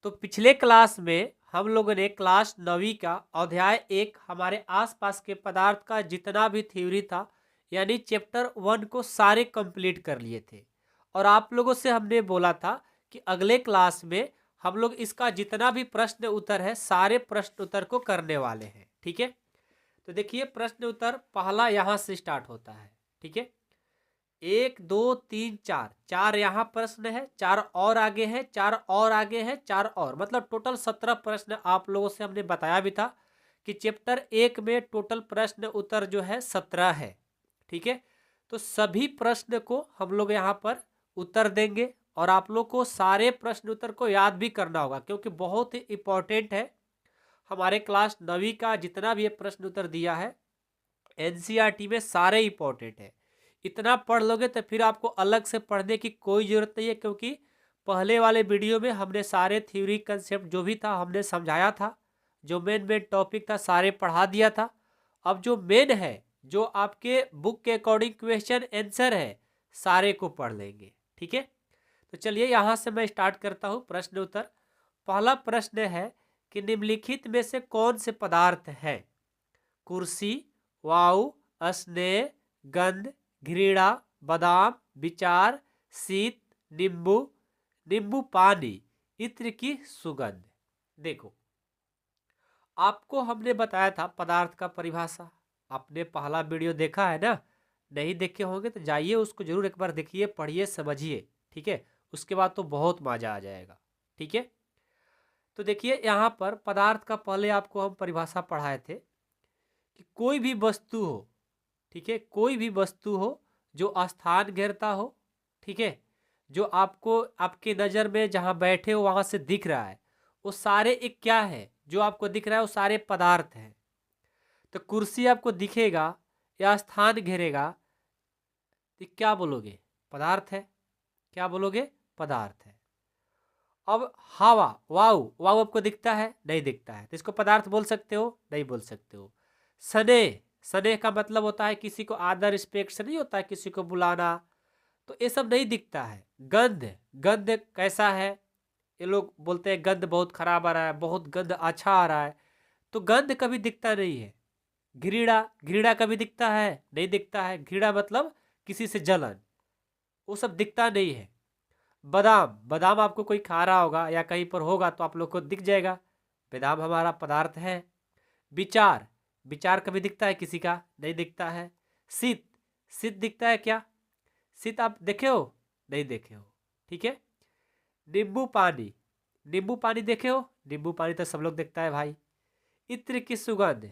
तो पिछले क्लास में हम लोगों ने क्लास 9वीं का अध्याय 1 हमारे आसपास के पदार्थ का जितना भी थ्योरी था यानी चैप्टर 1 को सारे कंप्लीट कर लिए थे। और आप लोगों से हमने बोला था कि अगले क्लास में हम लोग इसका जितना भी प्रश्न उत्तर है सारे प्रश्न उत्तर को करने वाले हैं। ठीक है, तो देखिए प्रश्न उत्तर पहला यहाँ से स्टार्ट होता है। ठीक है, 1 2 3 4 4 यहाँ प्रश्न है, 4 और आगे है, 4 और आगे है, 4 और, मतलब टोटल 17 प्रश्न आप लोगों से हमने बताया भी था कि चैप्टर 1 में टोटल प्रश्न उत्तर जो है 17 है। ठीक है, तो सभी प्रश्न को हम लोग यहाँ पर उत्तर देंगे और आप लोग को सारे प्रश्न उत्तर को याद भी करना होगा क्योंकि बहुत ही इंपॉर्टेंट है। हमारे क्लास 9वीं का जितना भी ये प्रश्न उत्तर दिया है एनसीईआरटी में सारे इंपॉर्टेंट है। इतना पढ़ लोगे तो फिर आपको अलग से पढ़ने की कोई ज़रूरत नहीं है क्योंकि पहले वाले वीडियो में हमने सारे थ्योरी कंसेप्ट जो भी था हमने समझाया था, जो मेन मेन टॉपिक था सारे पढ़ा दिया था। अब जो मेन है, जो आपके बुक के अकॉर्डिंग क्वेश्चन आंसर है, सारे को पढ़ लेंगे। ठीक है, तो चलिए यहाँ से मैं स्टार्ट करता हूँ प्रश्न उत्तर। पहला प्रश्न है कि निम्नलिखित में से कौन से पदार्थ है? कुर्सी, वायु, स्नेह, गंध, घृणा, बादाम, विचार, शीत, नींबू, नींबू पानी, इत्र की सुगंध। देखो, आपको हमने बताया था पदार्थ का परिभाषा। आपने पहला वीडियो देखा है ना? नहीं देखे होंगे तो जाइए उसको जरूर एक बार देखिए, पढ़िए, समझिए। ठीक है, उसके बाद तो बहुत मजा आ जाएगा। ठीक है, तो देखिए यहाँ पर पदार्थ का पहले आपको हम परिभाषा पढ़ाए थे कि कोई भी वस्तु हो, ठीक है, कोई भी वस्तु हो जो स्थान घेरता हो, ठीक है, जो आपको आपकी नज़र में जहाँ बैठे हो वहाँ से दिख रहा है, वो सारे एक क्या है? जो आपको दिख रहा है वो सारे पदार्थ हैं। तो कुर्सी आपको दिखेगा या स्थान घेरेगा तो क्या बोलोगे? पदार्थ है। क्या बोलोगे? पदार्थ है। अब हवा, वायु, वायु आपको दिखता है? नहीं दिखता है, तो इसको पदार्थ बोल सकते हो? नहीं बोल सकते हो। स्नेह, स्नेह का मतलब होता है किसी को आदर रिस्पेक्ट से नहीं होता है किसी को बुलाना, तो ये सब नहीं दिखता है। गंध, गंध कैसा है? ये लोग बोलते हैं गंध बहुत खराब आ रहा है, बहुत गंध अच्छा आ रहा है, तो गंध कभी दिखता नहीं है। घृणा, घृणा कभी दिखता है? नहीं दिखता है। घृणा मतलब किसी से जलन, वो सब दिखता नहीं है। बादाम, बादाम आपको कोई खा रहा होगा या कहीं पर होगा तो आप लोग को दिख जाएगा, बादाम हमारा पदार्थ है। विचार, विचार कभी दिखता है किसी का? नहीं दिखता है। शीत, शीत दिखता है क्या? शीत आप देखे हो? नहीं देखे हो। ठीक है, नींबू पानी, नींबू पानी देखे हो? नींबू पानी तो सब लोग देखता है भाई। इत्र की सुगंध,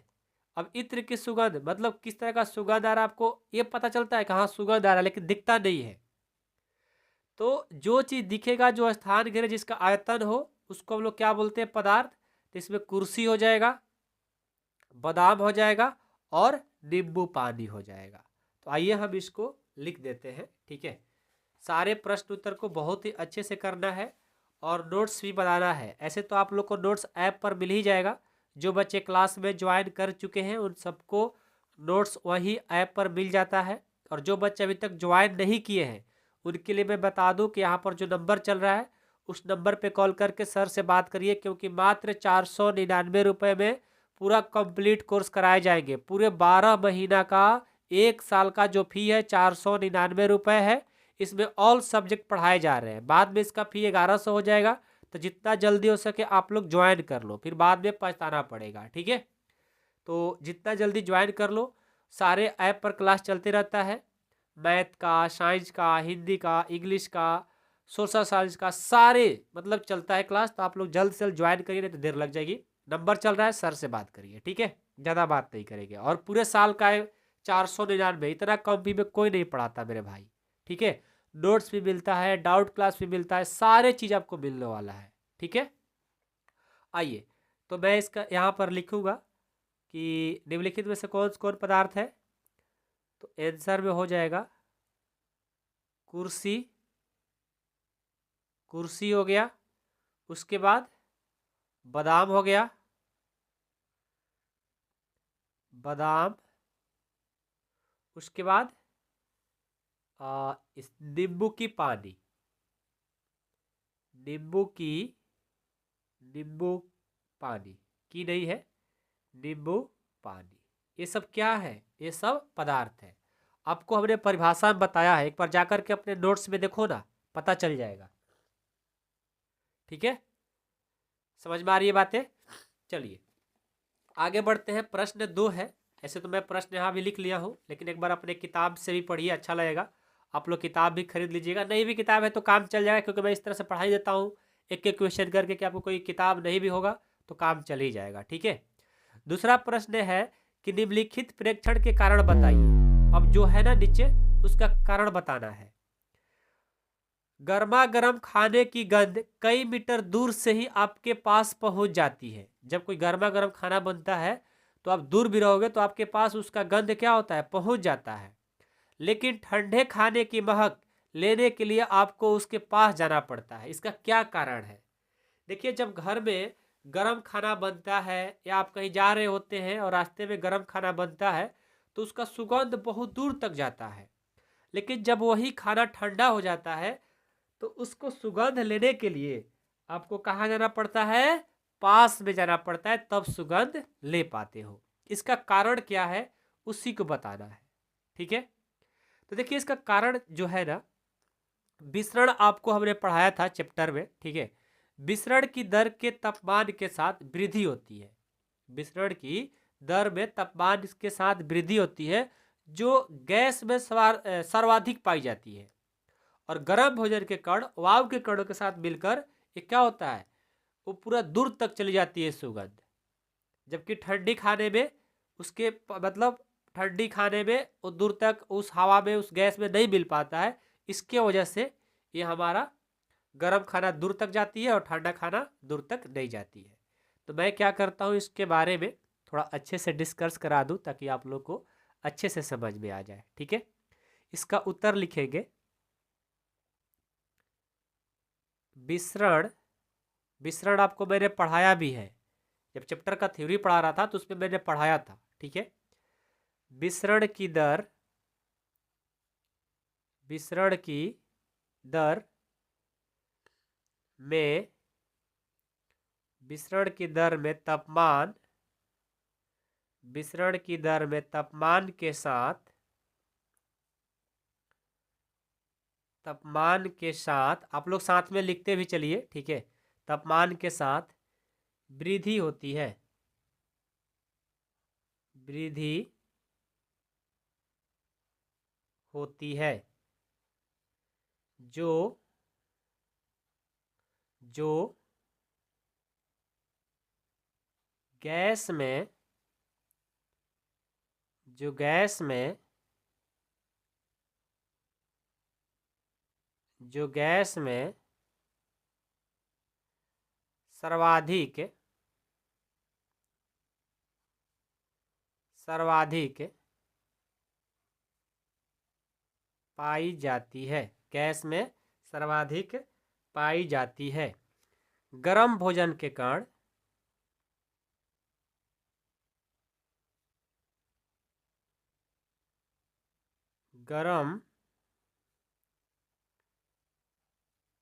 अब इत्र की सुगंध मतलब किस तरह का सुगंध आ रहा है आपको ये पता चलता है कहाँ सुगंध आ रहा है, लेकिन दिखता नहीं है। तो जो चीज दिखेगा, जो स्थान घेरे, जिसका आयतन हो, उसको हम लोग क्या बोलते हैं? पदार्थ। तो इसमें कुर्सी हो जाएगा, बादाम हो जाएगा और नींबू पानी हो जाएगा। तो आइए हम इसको लिख देते हैं। ठीक है, सारे प्रश्न उत्तर को बहुत ही अच्छे से करना है और नोट्स भी बनाना है। ऐसे तो आप लोग को नोट्स ऐप पर मिल ही जाएगा, जो बच्चे क्लास में ज्वाइन कर चुके हैं उन सबको नोट्स वही ऐप पर मिल जाता है। और जो बच्चे अभी तक ज्वाइन नहीं किए हैं उनके लिए मैं बता दूं कि यहाँ पर जो नंबर चल रहा है उस नंबर पे कॉल करके सर से बात करिए, क्योंकि मात्र 499 रुपये में पूरा कंप्लीट कोर्स कराए जाएंगे। पूरे 12 महीना का, 1 साल का जो फी है 499 रुपये है। इसमें ऑल सब्जेक्ट पढ़ाए जा रहे हैं। बाद में इसका फी 1100 हो जाएगा। तो जितना जल्दी हो सके आप लोग ज्वाइन कर लो, फिर बाद में पछताना पड़ेगा। ठीक है, तो जितना जल्दी ज्वाइन कर लो। सारे ऐप पर क्लास चलते रहता है, मैथ का, साइंस का, हिंदी का, इंग्लिश का, सोशल साइंस का, सारे मतलब चलता है क्लास। तो आप लोग जल्द से जल्द ज्वाइन करिए, नहीं तो देर लग जाएगी। नंबर चल रहा है, सर से बात करिए। ठीक है, ज़्यादा बात नहीं करेंगे। और पूरे साल का है 499, इतना कम फी में कोई नहीं पढ़ाता मेरे भाई। ठीक है, नोट्स भी मिलता है, डाउट क्लास भी मिलता है, सारे चीज़ आपको मिलने वाला है। ठीक है, आइए तो मैं इसका यहाँ पर लिखूँगा कि निम्नलिखित में से कौन कौन पदार्थ है। तो आंसर में हो जाएगा कुर्सी, कुर्सी हो गया। उसके बाद बादाम हो गया, बादाम। उसके बाद इस नींबू की पानी, नींबू की नींबू पानी, की नहीं है, नींबू पानी, ये सब क्या है? ये सब पदार्थ है। आपको हमने परिभाषा में बताया है, एक बार जाकर के अपने नोट्स में देखो ना, पता चल जाएगा। ठीक है, समझ में आ रही है बातें? चलिए आगे बढ़ते हैं। प्रश्न 2 है। ऐसे तो मैं प्रश्न यहाँ भी लिख लिया हूँ, लेकिन एक बार अपने किताब से भी पढ़िए, अच्छा लगेगा। आप लोग किताब भी खरीद लीजिएगा, नहीं भी किताब है तो काम चल जाएगा, क्योंकि मैं इस तरह से पढ़ाई देता हूँ एक एक क्वेश्चन करके कि आपको कोई किताब नहीं भी होगा तो काम चल ही जाएगा। ठीक है, दूसरा प्रश्न है कि निम्नलिखित प्रेक्षण के कारण बताइए। अब जो है ना नीचे, उसका कारण बताना है। गर्मा गर्म खाने की गंध कई मीटर दूर से ही आपके पास पहुंच जाती है। जब कोई गर्मा गर्म खाना बनता है तो आप दूर भी रहोगे तो आपके पास उसका गंध क्या होता है? पहुंच जाता है। लेकिन ठंडे खाने की महक लेने के लिए आपको उसके पास जाना पड़ता है। इसका क्या कारण है? देखिए, जब घर में गर्म खाना बनता है या आप कहीं जा रहे होते हैं और रास्ते में गर्म खाना बनता है तो उसका सुगंध बहुत दूर तक जाता है। लेकिन जब वही खाना ठंडा हो जाता है तो उसको सुगंध लेने के लिए आपको कहाँ जाना पड़ता है? पास में जाना पड़ता है, तब सुगंध ले पाते हो। इसका कारण क्या है उसी को बताना है। ठीक है, तो देखिए इसका कारण जो है ना, विसरण आपको हमने पढ़ाया था चैप्टर में। ठीक है, विसरण की दर के तापमान के साथ वृद्धि होती है। विसरण की दर में तापमान के साथ वृद्धि होती है, जो गैस में सर्वाधिक पाई जाती है। और गर्म भोजन के कण वायु के कणों के साथ मिलकर ये क्या होता है? वो पूरा दूर तक चली जाती है सुगंध। जबकि ठंडी खाने में उसके मतलब ठंडी खाने में वो दूर तक उस हवा में उस गैस में नहीं मिल पाता है। इसके वजह से ये हमारा गर्म खाना दूर तक जाती है और ठंडा खाना दूर तक नहीं जाती है। तो मैं क्या करता हूँ, इसके बारे में थोड़ा अच्छे से डिस्कस करा दूँ ताकि आप लोग को अच्छे से समझ में आ जाए। ठीक है, इसका उत्तर लिखेंगे। विसरण, विसरण आपको मैंने पढ़ाया भी है, जब चैप्टर का थ्योरी पढ़ा रहा था तो उसमें मैंने पढ़ाया था। ठीक है, विसरण की दर, विसरण की दर में, विसरण की दर में तापमान, विसरण की दर में तापमान के साथ, तापमान के साथ आप लोग साथ में लिखते भी चलिए। ठीक है, तापमान के साथ वृद्धि होती है, वृद्धि होती है, जो जो गैस में, जो गैस में, जो गैस में सर्वाधिक, सर्वाधिक पाई जाती है, गैस में सर्वाधिक पाई जाती है। गर्म भोजन के कारण, गर्म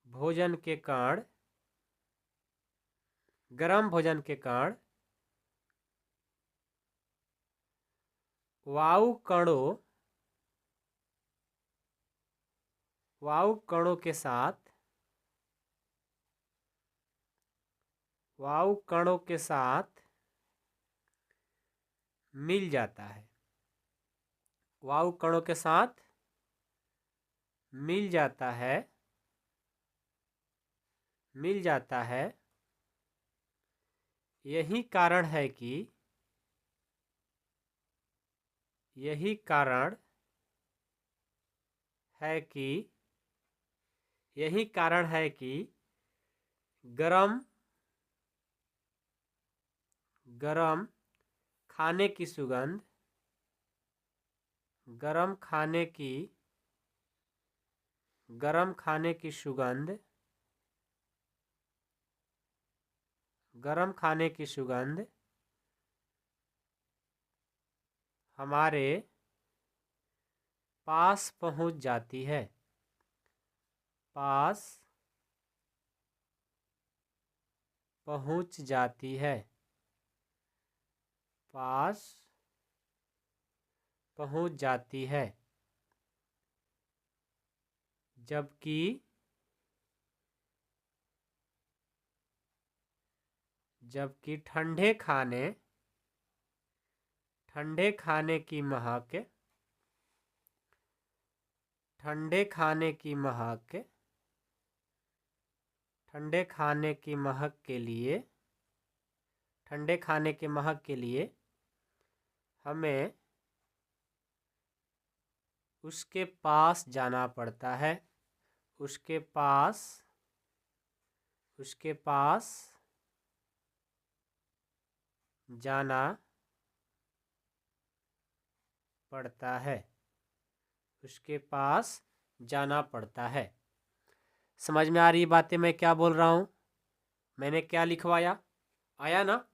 भोजन के कारण, गर्म भोजन के कारण वायु कणों, वायु कणों के साथ, वायु कणों के साथ मिल जाता है, वायु कणों के साथ मिल जाता है, मिल जाता है। यही कारण है कि, यही कारण है कि, यही कारण है कि गरम, गरम खाने की सुगंध, गरम खाने की, गरम खाने की सुगंध, गरम खाने की सुगंध हमारे पास पहुंच जाती है, पास पहुंच जाती है, पास पहुंच जाती है, जबकि ठंडे खाने की महक ठंडे खाने की महक के लिए हमें उसके पास जाना पड़ता है, उसके पास जाना पड़ता है, उसके पास जाना पड़ता है। समझ में आ रही बातें मैं क्या बोल रहा हूँ? मैंने क्या लिखवाया? आया ना?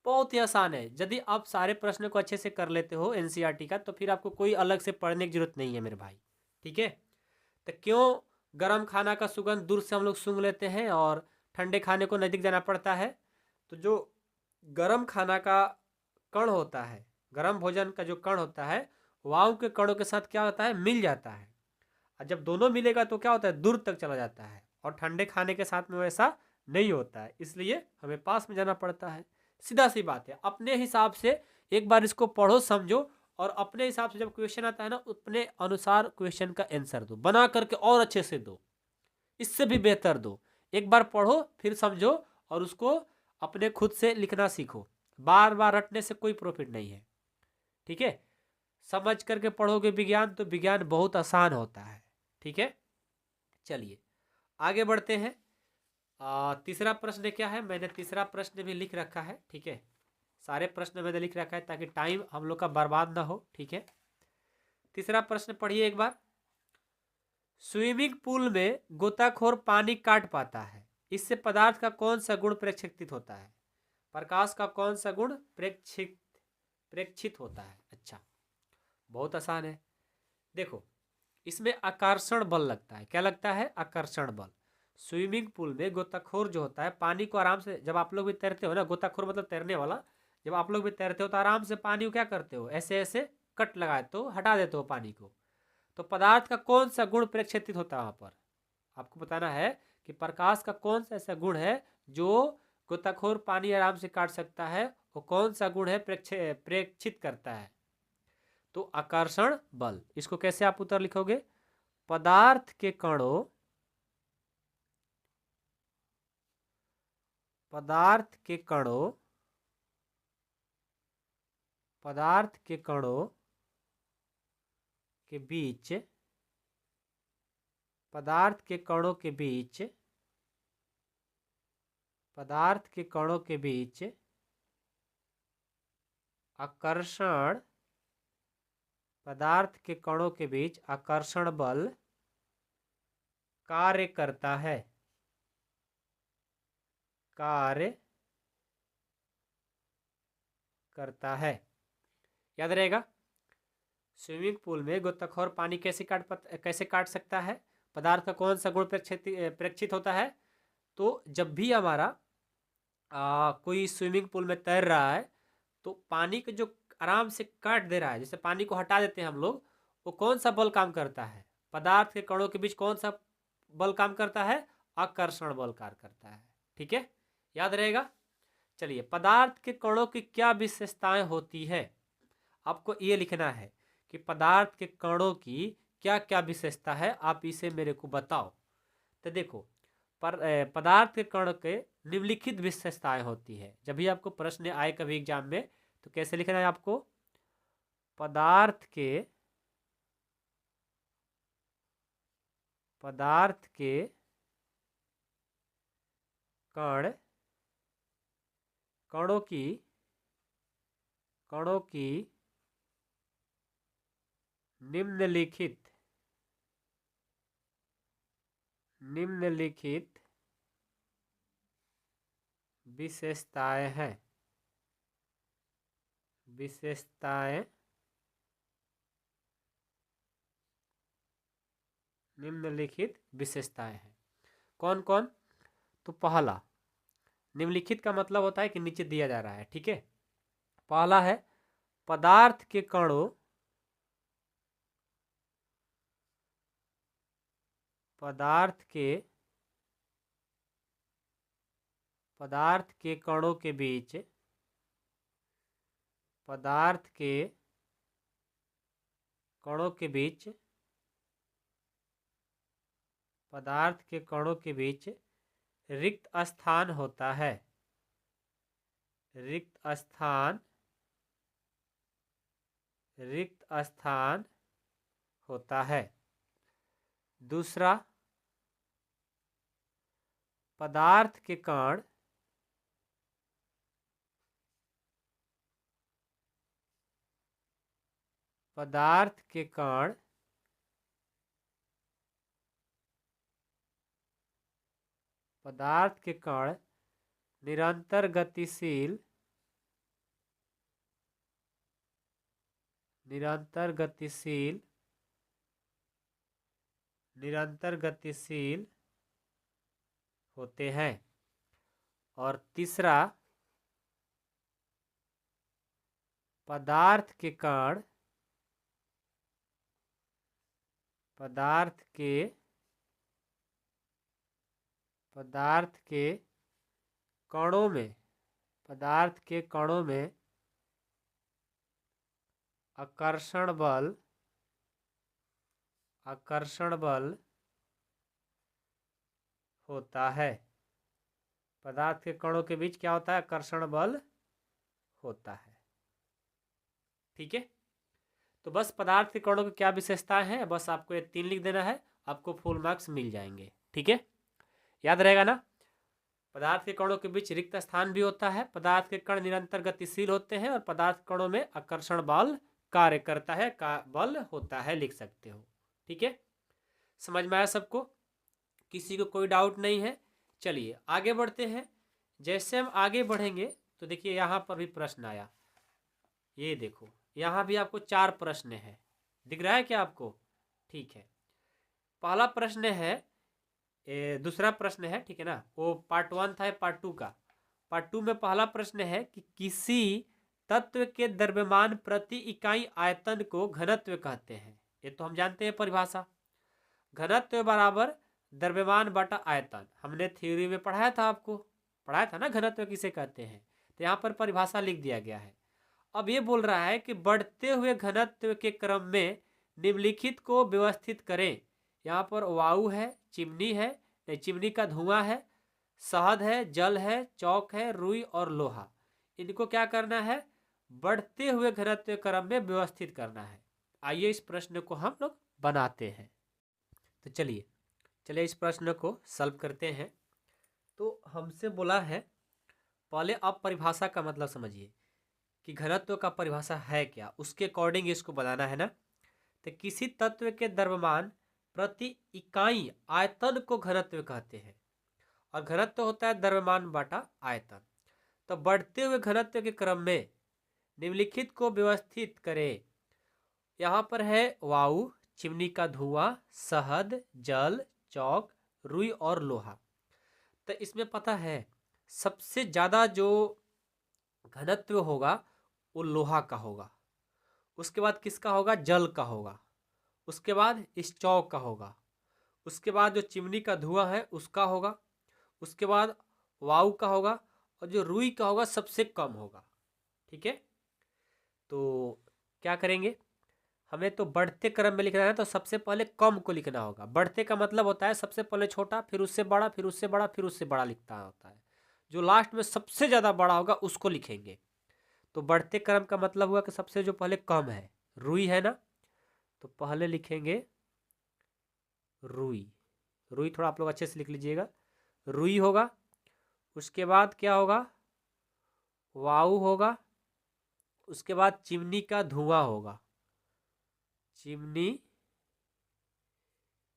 बहुत ही आसान है। यदि आप सारे प्रश्न को अच्छे से कर लेते हो एनसीईआरटी का, तो फिर आपको कोई अलग से पढ़ने की जरूरत नहीं है मेरे भाई। ठीक है? तो क्यों गरम खाना का सुगंध दूर से हम लोग सूंघ लेते हैं और ठंडे खाने को नज़दीक जाना पड़ता है? तो जो गरम खाना का कण होता है, गरम भोजन का जो कण होता है, वायु के कणों के साथ क्या होता है? मिल जाता है। और जब दोनों मिलेगा तो क्या होता है? दूर तक चला जाता है। और ठंडे खाने के साथ में वैसा नहीं होता है, इसलिए हमें पास में जाना पड़ता है। सीधा सी बात है। अपने हिसाब से एक बार इसको पढ़ो, समझो, और अपने हिसाब से जब क्वेश्चन आता है ना, अपने अनुसार क्वेश्चन का आंसर दो, बना करके और अच्छे से दो, इससे भी बेहतर दो। एक बार पढ़ो, फिर समझो, और उसको अपने खुद से लिखना सीखो। बार बार रटने से कोई प्रॉफिट नहीं है। ठीक है? समझ करके पढ़ोगे विज्ञान तो विज्ञान बहुत आसान होता है। ठीक है? चलिए आगे बढ़ते हैं। तीसरा प्रश्न क्या है? मैंने तीसरा प्रश्न भी लिख रखा है। ठीक है? सारे प्रश्न मैंने लिख रखा है ताकि टाइम हम लोग का बर्बाद ना हो। ठीक है? तीसरा प्रश्न पढ़िए एक बार। स्विमिंग पूल में गोताखोर पानी काट पाता है, इससे पदार्थ का कौन सा गुण प्रेक्षित होता है? प्रकाश का कौन सा गुण प्रेक्षित होता है? अच्छा, बहुत आसान है। देखो, इसमें आकर्षण बल लगता है। क्या लगता है? आकर्षण बल। स्विमिंग पूल में गोताखोर जो होता है, पानी को आराम से, जब आप लोग भी तैरते हो ना, गोताखोर मतलब तैरने वाला, जब आप लोग भी तैरते हो तो आराम से पानी को क्या करते हो? ऐसे ऐसे कट लगाते हो, हटा देते हो पानी को। तो पदार्थ का कौन सा गुण प्रेक्षित होता है वहां पर? आपको बताना है कि प्रकाश का कौन सा ऐसा गुण है जो गोताखोर पानी आराम से काट सकता है, वो कौन सा गुण है प्रेक्षित करता है? तो आकर्षण बल। इसको कैसे आप उत्तर लिखोगे? पदार्थ के कणों पदार्थ के कणों पदार्थ के कणों के बीच पदार्थ के कणों के बीच पदार्थ के कणों के बीच आकर्षण पदार्थ के कणों के बीच आकर्षण बल कार्य करता है। कार्य करता है। याद रहेगा? स्विमिंग पूल में गोताखोर पानी कैसे काट सकता है? पदार्थ का कौन सा गुण प्रेक्षित होता है? तो जब भी हमारा कोई स्विमिंग पूल में तैर रहा है तो पानी को जो आराम से काट दे रहा है, जैसे पानी को हटा देते हैं हम लोग, वो कौन सा बल काम करता है? पदार्थ के कणों के बीच कौन सा बल काम करता है? आकर्षण बल कार्य करता है। ठीक है? याद रहेगा? चलिए, पदार्थ के कणों की क्या विशेषताएं होती है? आपको ये लिखना है कि पदार्थ के कणों की क्या क्या विशेषता है, आप इसे मेरे को बताओ। तो देखो, पदार्थ के कण के निम्नलिखित विशेषताएं होती है। जब भी आपको प्रश्न आए कभी एग्जाम में, तो कैसे लिखना है आपको? पदार्थ के कण कणों की निम्नलिखित विशेषताएं हैं। निम्नलिखित विशेषताएं हैं। कौन कौन? तो पहला, निम्नलिखित का मतलब होता है कि नीचे दिया जा रहा है, ठीक है। पहला है पदार्थ के कणों पदार्थ के कणों के बीच पदार्थ के कणों के बीच पदार्थ के कणों के बीच रिक्त स्थान होता है। रिक्त स्थान होता है। दूसरा, पदार्थ के कण पदार्थ के कण पदार्थ के कण निरंतर गतिशील होते हैं। और तीसरा, पदार्थ के कण पदार्थ के कणों में आकर्षण बल होता है। पदार्थ के कणों के बीच क्या होता है? आकर्षण बल होता है, ठीक है। तो बस पदार्थ के कणों की क्या विशेषताएं हैं, बस आपको ये 3 लिख देना है, आपको फुल मार्क्स मिल जाएंगे, ठीक है। याद रहेगा ना। पदार्थ के कणों के बीच रिक्त स्थान भी होता है, पदार्थ के कण निरंतर गतिशील होते हैं, और पदार्थ कणों में आकर्षण बल कार्य करता है, बल होता है, लिख सकते हो, ठीक है। समझ में आया सबको? किसी को कोई डाउट नहीं है? चलिए आगे बढ़ते हैं। जैसे हम आगे बढ़ेंगे तो देखिए यहाँ पर भी प्रश्न आया, ये देखो यहाँ भी आपको 4 प्रश्न है, दिख रहा है क्या आपको? ठीक है। पहला प्रश्न है, दूसरा प्रश्न है, ठीक है ना, वो पार्ट 1 था, पार्ट 2 का। पार्ट 2 में पहला प्रश्न है कि किसी तत्व के द्रव्यमान प्रति इकाई आयतन को घनत्व कहते हैं। ये तो हम जानते हैं परिभाषा, घनत्व बराबर द्रव्यमान बटा आयतन, हमने थ्योरी में पढ़ाया था, आपको पढ़ाया था ना घनत्व किसे कहते हैं। तो यहाँ पर परिभाषा लिख दिया गया है। अब ये बोल रहा है कि बढ़ते हुए घनत्व के क्रम में निम्नलिखित को व्यवस्थित करें। यहाँ पर वायु है, चिमनी है, नहीं चिमनी का धुआं है, शहद है, जल है, चौक है, रुई और लोहा, इनको क्या करना है? बढ़ते हुए घनत्व क्रम में व्यवस्थित करना है। आइए इस प्रश्न को हम लोग बनाते हैं। तो चलिए इस प्रश्न को सॉल्व करते हैं। तो हमसे बोला है, पहले आप परिभाषा का मतलब समझिए कि घनत्व का परिभाषा है क्या, उसके अकॉर्डिंग इसको बनाना है ना। तो किसी तत्व के द्रव्यमान प्रति इकाई आयतन को घनत्व कहते हैं, और घनत्व होता है द्रव्यमान बटा आयतन। तो बढ़ते हुए घनत्व के क्रम में निम्नलिखित को व्यवस्थित करें। यहाँ पर है वायु, चिमनी का धुआं, शहद, जल, चौक, रुई और लोहा। तो इसमें पता है सबसे ज्यादा जो घनत्व होगा वो लोहा का होगा, उसके बाद किसका होगा? जल का होगा, उसके बाद इस चौक का होगा, उसके बाद जो चिमनी का धुआं है उसका होगा, उसके बाद वायु का होगा, और जो रुई का होगा सबसे कम होगा, ठीक है। तो क्या करेंगे, हमें तो बढ़ते क्रम में लिखना है, तो सबसे पहले कम को लिखना होगा। बढ़ते का मतलब होता है सबसे पहले छोटा, फिर उससे बड़ा, फिर उससे बड़ा, फिर उससे बड़ा लिखता होता है। जो लास्ट में सबसे ज़्यादा बड़ा होगा उसको लिखेंगे। तो बढ़ते क्रम का मतलब हुआ कि सबसे जो पहले कम है, रुई है ना, तो पहले लिखेंगे रुई। रुई थोड़ा आप लोग अच्छे से लिख लीजिएगा, रुई होगा। उसके बाद क्या होगा? वायु होगा। उसके बाद चिमनी का धुआं होगा,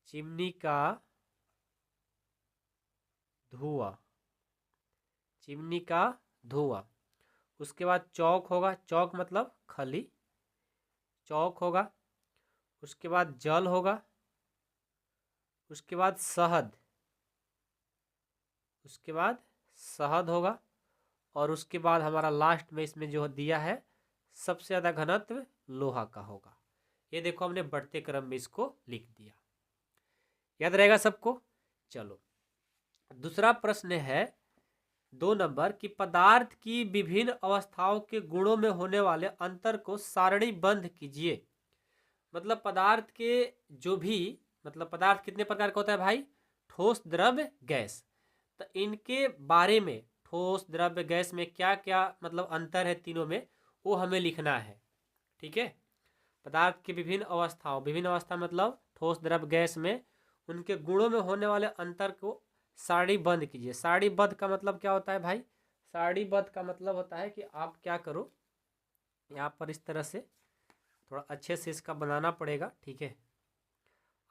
चिमनी का धुआं, चिमनी का धुआं। उसके बाद चौक होगा, चौक मतलब खली, चौक होगा। उसके बाद जल होगा, उसके बाद शहद, उसके बाद शहद होगा, और उसके बाद हमारा लास्ट में इसमें जो दिया है सबसे ज़्यादा घनत्व लोहा का होगा। ये देखो हमने बढ़ते क्रम में इसको लिख दिया। याद रहेगा सबको? चलो दूसरा प्रश्न है 2 नंबर की पदार्थ की विभिन्न अवस्थाओं के गुणों में होने वाले अंतर को सारणीबद्ध कीजिए। मतलब पदार्थ के जो भी, मतलब पदार्थ कितने प्रकार का होता है भाई? ठोस, द्रव्य, गैस। तो इनके बारे में, ठोस, द्रव्य, गैस में क्या क्या मतलब अंतर है तीनों में, वो हमें लिखना है। ठीक है, पदार्थ की विभिन्न अवस्थाओं, विभिन्न अवस्था मतलब ठोस, द्रव्य, गैस में उनके गुणों में होने वाले अंतर को सारणीबद्ध कीजिए। सारणीबद्ध का मतलब क्या होता है भाई? सारणीबद्ध का मतलब होता है कि आप क्या करो, यहाँ पर इस तरह से थोड़ा अच्छे से इसका बनाना पड़ेगा। ठीक है,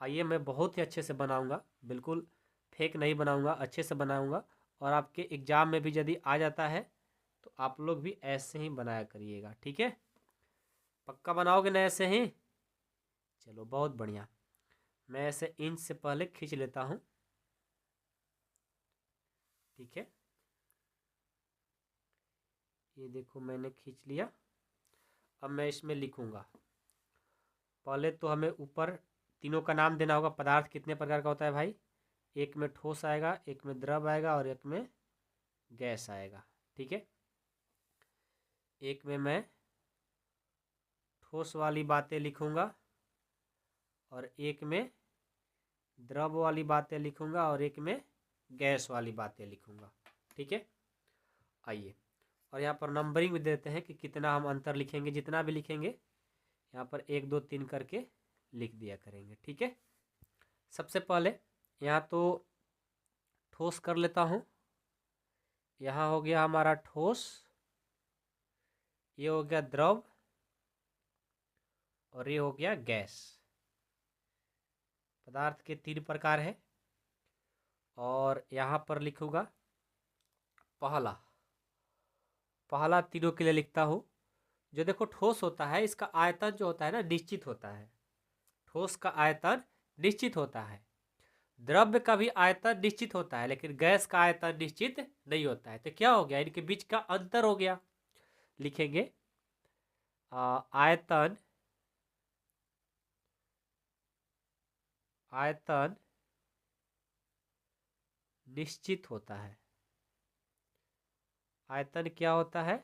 आइए मैं बहुत ही अच्छे से बनाऊंगा, बिल्कुल फेक नहीं बनाऊंगा, अच्छे से बनाऊंगा। और आपके एग्जाम में भी यदि आ जाता है तो आप लोग भी ऐसे ही बनाया करिएगा। ठीक है, पक्का बनाओगे ना ऐसे ही? चलो बहुत बढ़िया। मैं ऐसे इंच से पहले खींच लेता हूँ। ठीक है, ये देखो मैंने खींच लिया। अब मैं इसमें लिखूंगा। पहले तो हमें ऊपर तीनों का नाम देना होगा। पदार्थ कितने प्रकार का होता है भाई? एक में ठोस आएगा, एक में द्रव आएगा और एक में गैस आएगा। ठीक है, एक में मैं ठोस वाली बातें लिखूंगा और एक में द्रव वाली बातें लिखूंगा और एक में गैस वाली बातें लिखूंगा। ठीक है, आइए, और यहाँ पर नंबरिंग भी देते हैं कि कितना हम अंतर लिखेंगे। जितना भी लिखेंगे यहाँ पर 1 2 3 करके लिख दिया करेंगे। ठीक है, सबसे पहले यहाँ तो ठोस कर लेता हूँ। यहाँ हो गया हमारा ठोस, ये हो गया द्रव और ये हो गया गैस। पदार्थ के 3 प्रकार है और यहाँ पर लिखूंगा पहला। पहला तीनों के लिए लिखता हूँ। जो देखो ठोस होता है, इसका आयतन जो होता है ना निश्चित होता है। ठोस का आयतन निश्चित होता है। द्रव्य का भी आयतन निश्चित होता है, लेकिन गैस का आयतन निश्चित नहीं होता है। तो क्या हो गया? इनके बीच का अंतर हो गया। लिखेंगे आयतन, आयतन निश्चित होता है। आयतन क्या होता है?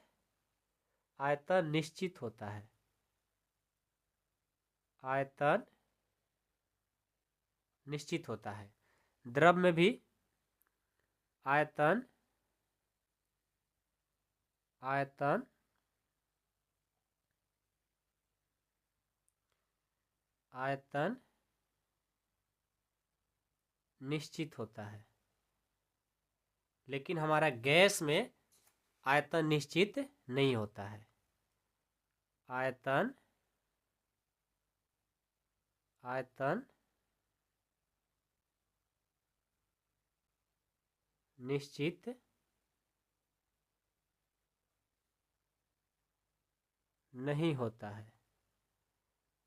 आयतन निश्चित होता है। आयतन निश्चित होता है। द्रव में भी आयतन, आयतन आयतन निश्चित होता है, लेकिन हमारा गैस में आयतन निश्चित नहीं होता है। आयतन, आयतन निश्चित नहीं होता है।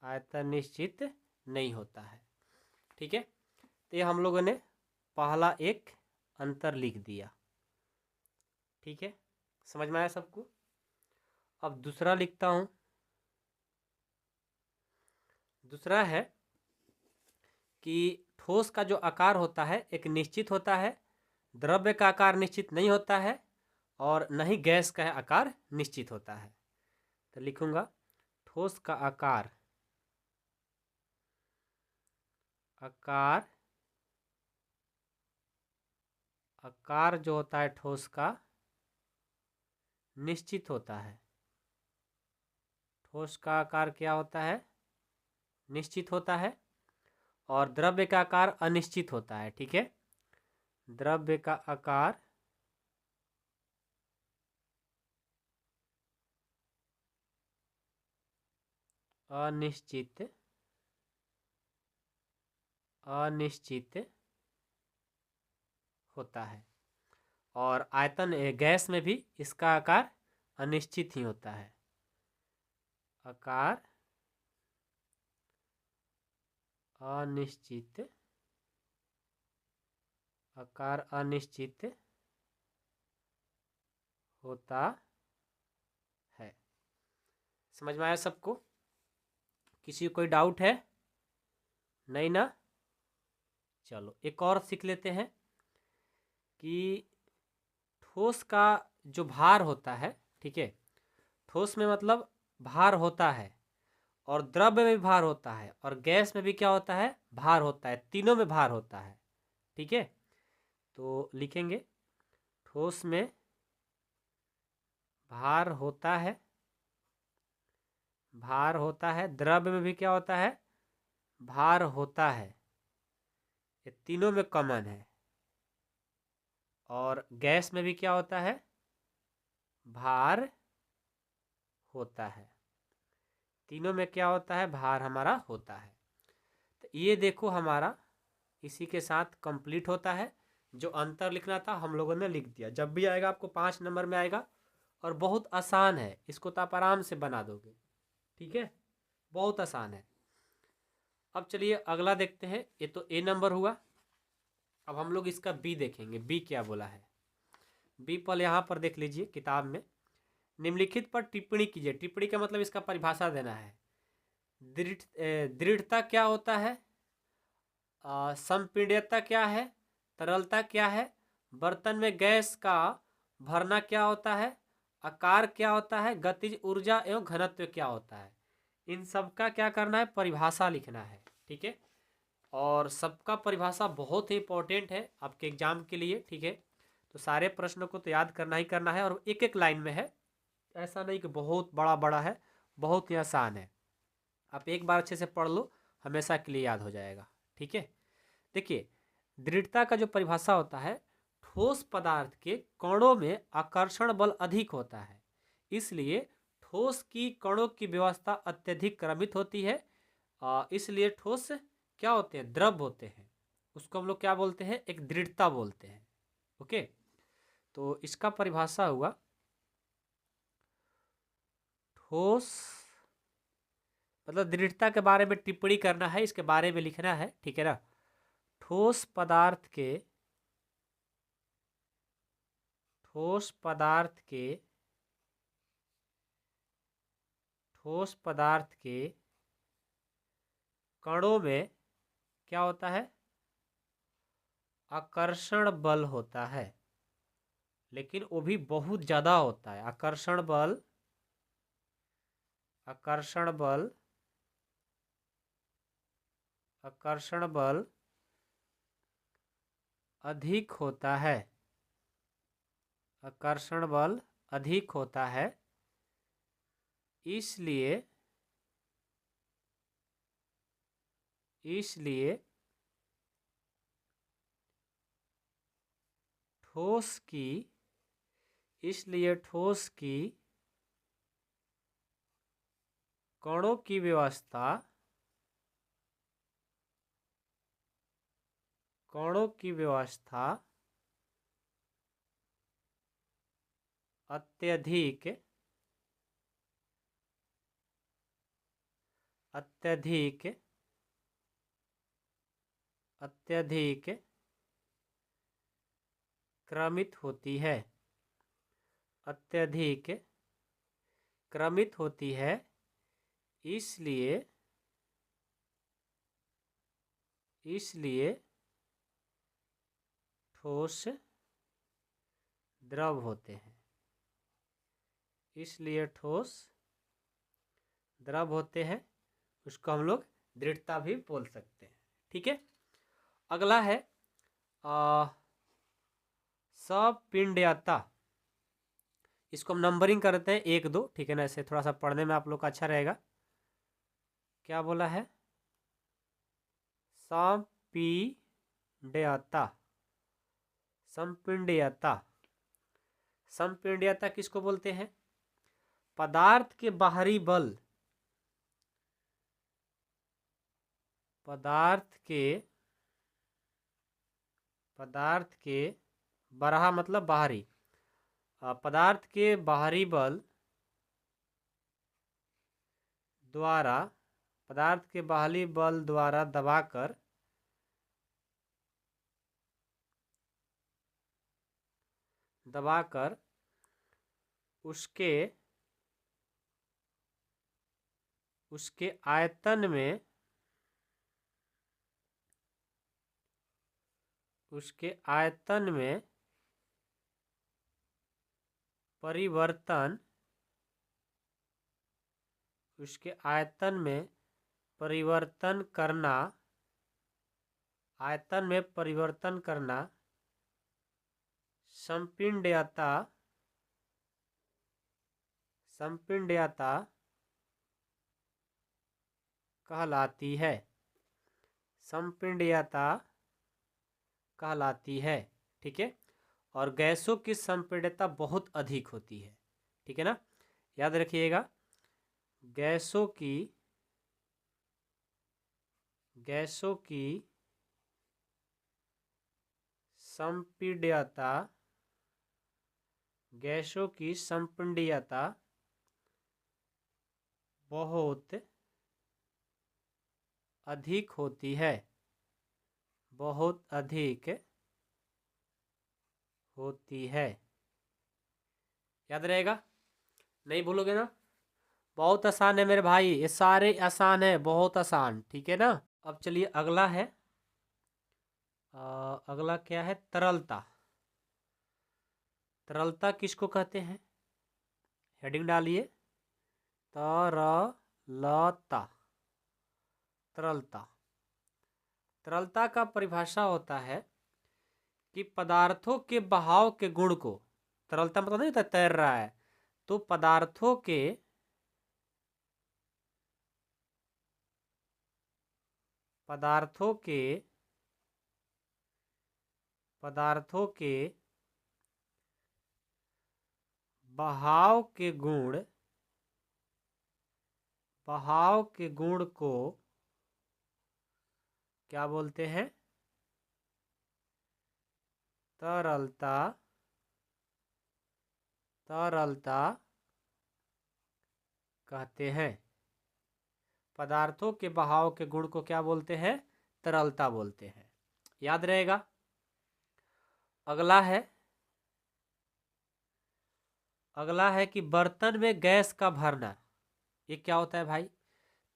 आयतन निश्चित नहीं होता है। ठीक है, तो ये हम लोगों ने पहला एक अंतर लिख दिया। ठीक है, समझ में आया सबको? अब दूसरा लिखता हूं। दूसरा है कि ठोस का जो आकार होता है एक निश्चित होता है, द्रव्य का आकार निश्चित नहीं होता है और न ही गैस का आकार निश्चित होता है। तो लिखूंगा ठोस का आकार, आकार, आकार जो होता है ठोस का निश्चित होता है। ठोस का आकार क्या होता है? निश्चित होता है। और द्रव्य का आकार अनिश्चित होता है। ठीक है, द्रव्य का आकार अनिश्चित, अनिश्चित होता है। और आयतन गैस में भी इसका आकार अनिश्चित ही होता है। आकार अनिश्चित, आकार अनिश्चित होता है। समझ में आया सबको? किसी को कोई डाउट है? नहीं ना? चलो एक और सीख लेते हैं कि ठोस का जो भार होता है, ठीक है, ठोस में मतलब भार होता है, और द्रव्य में भी भार होता है, और गैस में भी क्या होता है, भार होता है, तीनों में भार होता है। ठीक है, तो लिखेंगे ठोस में भार होता है, भार होता है, द्रव्य में भी क्या होता है, भार होता है, ये तीनों में कॉमन है, और गैस में भी क्या होता है, भार होता है, तीनों में क्या होता है, भार हमारा होता है। तो ये देखो हमारा इसी के साथ कंप्लीट होता है। जो अंतर लिखना था हम लोगों ने लिख दिया। जब भी आएगा आपको 5 नंबर में आएगा, और बहुत आसान है, इसको तो आप आराम से बना दोगे। ठीक है, बहुत आसान है। अब चलिए अगला देखते हैं। ये तो ए नंबर हुआ। अब हम लोग इसका बी देखेंगे, बी क्या बोला है। बी पल यहाँ पर देख लीजिए किताब में, निम्नलिखित पर टिप्पणी कीजिए। टिप्पणी का मतलब इसका परिभाषा देना है। दृढ़ता क्या होता है, संपीड्यता क्या है, तरलता क्या है, बर्तन में गैस का भरना क्या होता है, आकार क्या होता है, गतिज ऊर्जा एवं घनत्व क्या होता है। इन सब का क्या करना है, परिभाषा लिखना है। ठीक है, और सबका परिभाषा बहुत ही इंपॉर्टेंट है आपके एग्जाम के लिए। ठीक है, तो सारे प्रश्नों को तो याद करना ही करना है, और एक एक लाइन में है, ऐसा नहीं कि बहुत बड़ा बड़ा है, बहुत ही आसान है। आप एक बार अच्छे से पढ़ लो, हमेशा के लिए याद हो जाएगा। ठीक है, देखिए दृढ़ता का जो परिभाषा होता है, ठोस पदार्थ के कणों में आकर्षण बल अधिक होता है, इसलिए ठोस की कणों की व्यवस्था अत्यधिक क्रमित होती है। इसलिए ठोस क्या होते हैं, द्रव होते हैं, उसको हम लोग क्या बोलते हैं, एक दृढ़ता बोलते हैं। ओके, तो इसका परिभाषा हुआ ठोस मतलब दृढ़ता के बारे में टिप्पणी करना है, इसके बारे में लिखना है। ठीक है ना, ठोस पदार्थ के ठोस पदार्थ के ठोस पदार्थ के कणों में क्या होता है, आकर्षण बल होता है, लेकिन वो भी बहुत ज्यादा होता है। आकर्षण बल, आकर्षण बल, आकर्षण बल अधिक होता है, आकर्षण बल अधिक होता है, इसलिए इसलिए ठोस की इसलिए ठोस की कणों की व्यवस्था कणों की व्यवस्था अत्यधिक अत्यधिक अत्यधिक क्रमित होती है, अत्यधिक क्रमित होती है, इसलिए इसलिए ठोस द्रव होते हैं, इसलिए ठोस द्रव होते हैं। उसको हम लोग दृढ़ता भी बोल सकते हैं। ठीक है, अगला है सपिंडता। इसको हम नंबरिंग करते हैं 1 2, ठीक है ना, ऐसे थोड़ा सा पढ़ने में आप लोग का अच्छा रहेगा। क्या बोला है, संपीड्यता, संपीड्यता। संपीड्यता किसको बोलते हैं, पदार्थ के बाहरी बल, पदार्थ के बरहा मतलब बाहरी, पदार्थ के बाहरी बल द्वारा, पदार्थ के बाहरी बल द्वारा दबाकर उसके उसके आयतन में परिवर्तन उसके आयतन में परिवर्तन करना संपिंडीयता कहलाती है। संपिंडीयता कहलाती है। ठीक है। और गैसों की संपीड्यता बहुत अधिक होती है। ठीक है ना, याद रखिएगा। गैसों की संपीड्यता बहुत अधिक होती है। याद रहेगा, नहीं भूलोगे ना। बहुत आसान है मेरे भाई, ये सारे आसान है, बहुत आसान। ठीक है ना। अब चलिए अगला है, अगला क्या है? तरलता। तरलता किसको कहते हैं? हेडिंग डालिए, तरलता। तरलता का परिभाषा होता है कि पदार्थों के बहाव के गुण को, तरलता मतलब नहीं होता तैर रहा है, तो पदार्थों के बहाव के गुण को क्या बोलते हैं? तरलता कहते हैं। पदार्थों के बहाव के गुण को क्या बोलते हैं? तरलता बोलते हैं। याद रहेगा। अगला है कि बर्तन में गैस का भरना। ये क्या होता है भाई?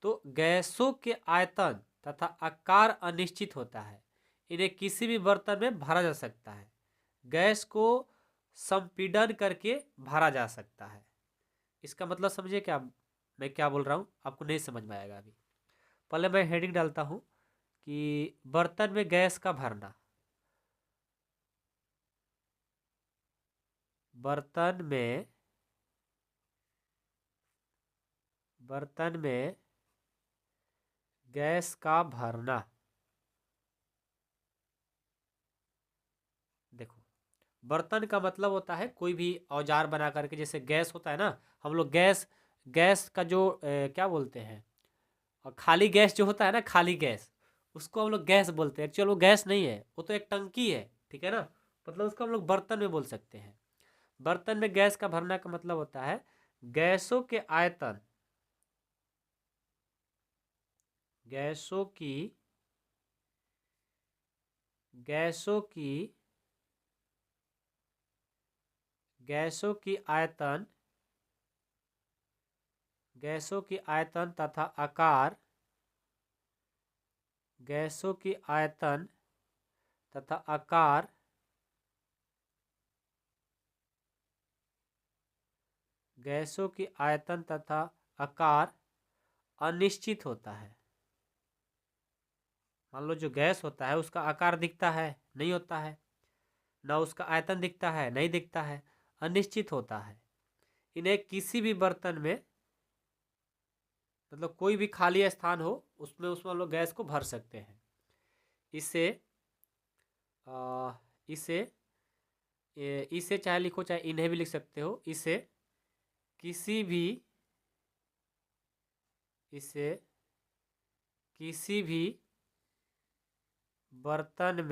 तो गैसों के आयतन तथा आकार अनिश्चित होता है, इन्हें किसी भी बर्तन में भरा जा सकता है। गैस को संपीड़न करके भरा जा सकता है। इसका मतलब समझिए क्या, मैं क्या बोल रहा हूँ, आपको नहीं समझ में आएगा अभी। पहले मैं हेडिंग डालता हूँ कि बर्तन में गैस का भरना। बर्तन में गैस का भरना। देखो, बर्तन का मतलब होता है कोई भी औजार बना करके, जैसे गैस होता है ना, हम लोग गैस का जो क्या बोलते हैं, और खाली गैस जो होता है ना, खाली गैस, उसको हम लोग गैस बोलते हैं। एक्चुअल वो गैस नहीं है, वो तो एक टंकी है। ठीक है ना, मतलब उसको हम लोग बर्तन में बोल सकते हैं। बर्तन में गैस का भरना का मतलब होता है गैसों के आयतन, गैसों की गैसों की गैसों की आयतन गैसों की आयतन तथा आकार, गैसों की आयतन तथा आकार गैसों की आयतन तथा आकार अनिश्चित होता है। मान लो जो गैस होता है उसका आकार दिखता है, नहीं होता है, ना उसका आयतन दिखता है, नहीं दिखता है, अनिश्चित होता है। इन्हें किसी भी बर्तन में, मतलब कोई भी खाली स्थान हो उसमें हम लोग गैस को भर सकते हैं। इसे आ, इसे इसे चाहे लिखो चाहे इन्हें भी लिख सकते हो। किसी भी इसे किसी भी बर्तन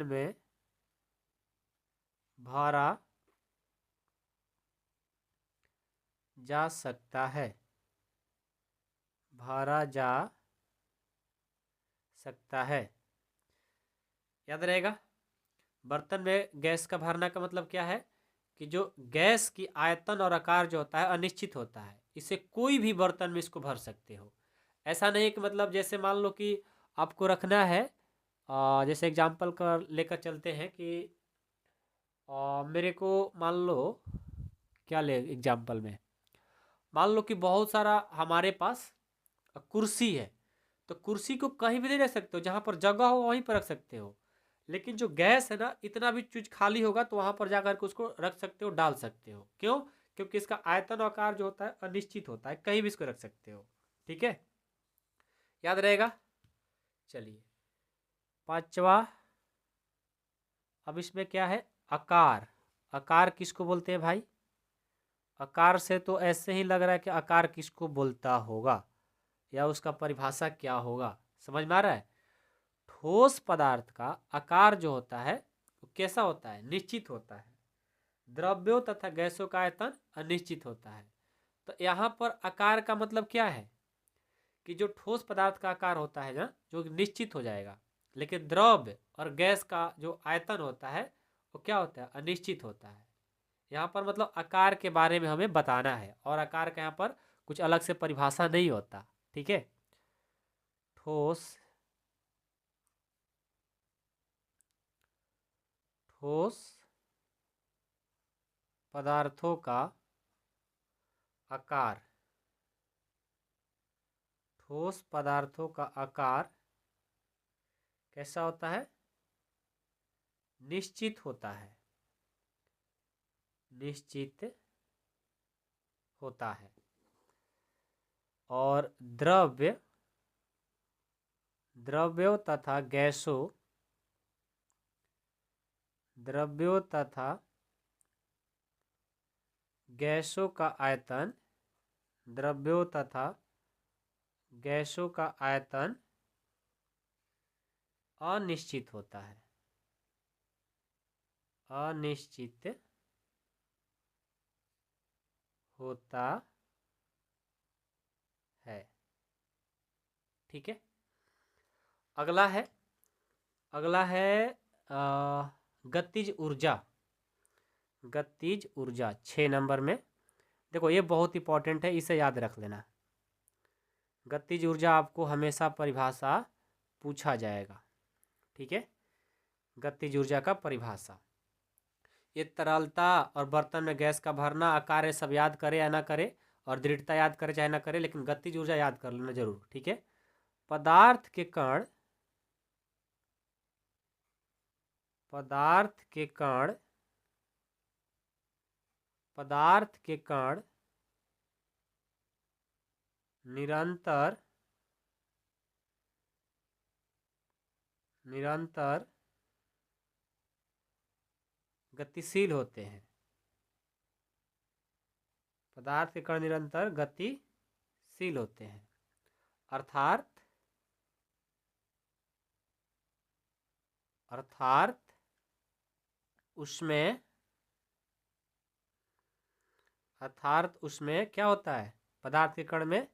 में भरा जा सकता है, भरा जा सकता है। याद रहेगा। बर्तन में गैस का भरना का मतलब क्या है कि जो गैस की आयतन और आकार जो होता है अनिश्चित होता है, इसे कोई भी बर्तन में इसको भर सकते हो। ऐसा नहीं कि मतलब जैसे मान लो कि आपको रखना है, जैसे एग्जाम्पल का लेकर चलते हैं कि मेरे को मान लो, क्या ले एग्जाम्पल में, मान लो कि बहुत सारा हमारे पास कुर्सी है, तो कुर्सी को कहीं भी नहीं रख सकते हो, जहाँ पर जगह हो वहीं पर रख सकते हो। लेकिन जो गैस है ना, इतना भी चीज खाली होगा तो वहां पर जाकर के उसको रख सकते हो, डाल सकते हो। क्यों? क्योंकि इसका आयतन आकार जो होता है अनिश्चित होता है, कहीं भी इसको रख सकते हो। ठीक है, याद रहेगा। चलिए, पांचवा, अब इसमें क्या है, आकार। आकार किसको बोलते हैं भाई? आकार से तो ऐसे ही लग रहा है कि आकार किसको बोलता होगा, या उसका परिभाषा क्या होगा, समझ में आ रहा है? ठोस पदार्थ का आकार जो होता है वो कैसा होता है? निश्चित होता है। द्रव्यों तथा गैसों का आयतन अनिश्चित होता है। तो यहाँ पर आकार का मतलब क्या है कि जो ठोस पदार्थ का आकार होता है ना, जो निश्चित हो जाएगा, लेकिन द्रव्य और गैस का जो आयतन होता है वो क्या होता है? अनिश्चित होता है। यहाँ पर मतलब आकार के बारे में हमें बताना है, और आकार का यहाँ पर कुछ अलग से परिभाषा नहीं होता। ठीक है, ठोस ठोस पदार्थों का आकार, ठोस पदार्थों का आकार कैसा होता है? निश्चित होता है, निश्चित होता है। और द्रव्यों तथा गैसों, द्रव्यों तथा गैसों का आयतन, द्रव्यों तथा गैसों का आयतन अनिश्चित होता है, अनिश्चित होता है। ठीक है, अगला है, अगला है गतिज ऊर्जा। गतिज ऊर्जा 6 नंबर में। देखो ये बहुत इंपॉर्टेंट है, इसे याद रख लेना। गतिज ऊर्जा आपको हमेशा परिभाषा पूछा जाएगा। ठीक है, गतिज ऊर्जा का परिभाषा, ये तरलता और बर्तन में गैस का भरना, आकार, ये सब याद करे या ना करे, और दृढ़ता याद करे चाहे ना करे, लेकिन गतिज ऊर्जा याद कर लेना जरूर। ठीक है, पदार्थ के कण, पदार्थ के कण, पदार्थ के कण निरंतर निरंतर गतिशील होते हैं। पदार्थ के कण निरंतर गतिशील होते हैं, अर्थात अर्थात उसमें अर्थात उसमें क्या होता है? पदार्थ के कण में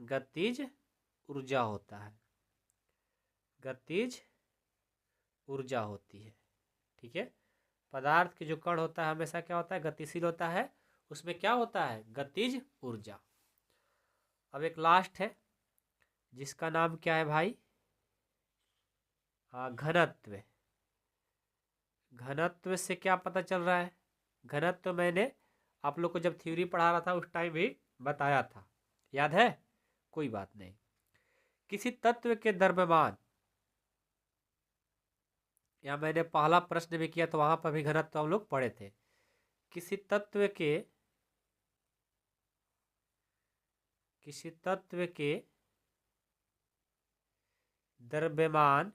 गतिज ऊर्जा होता है, गतिज ऊर्जा होती है। ठीक है, पदार्थ के जो कण होता है हमेशा क्या होता है? गतिशील होता है, उसमें क्या होता है? गतिज ऊर्जा। अब एक लास्ट है जिसका नाम क्या है भाई? घनत्व। घनत्व से क्या पता चल रहा है? घनत्व मैंने आप लोग को जब थ्योरी पढ़ा रहा था उस टाइम भी बताया था, याद है? कोई बात नहीं। किसी तत्व के द्रव्यमान, या मैंने पहला प्रश्न भी किया तो वहां पर भी घनत्व हम लोग पढ़े थे। किसी तत्व के द्रव्यमान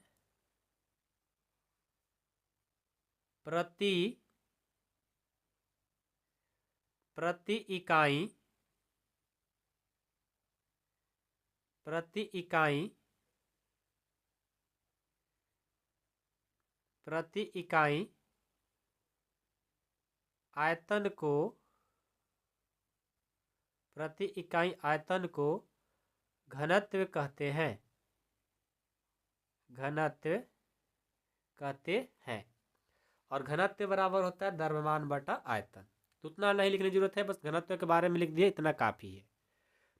प्रति प्रति इकाई प्रति इकाई प्रति इकाई आयतन को प्रति इकाई आयतन को घनत्व कहते हैं, घनत्व कहते हैं। और घनत्व बराबर होता है द्रव्यमान बटा आयतन। तो उतना नहीं लिखने की जरूरत है, बस घनत्व के बारे में लिख दिए, इतना काफ़ी है।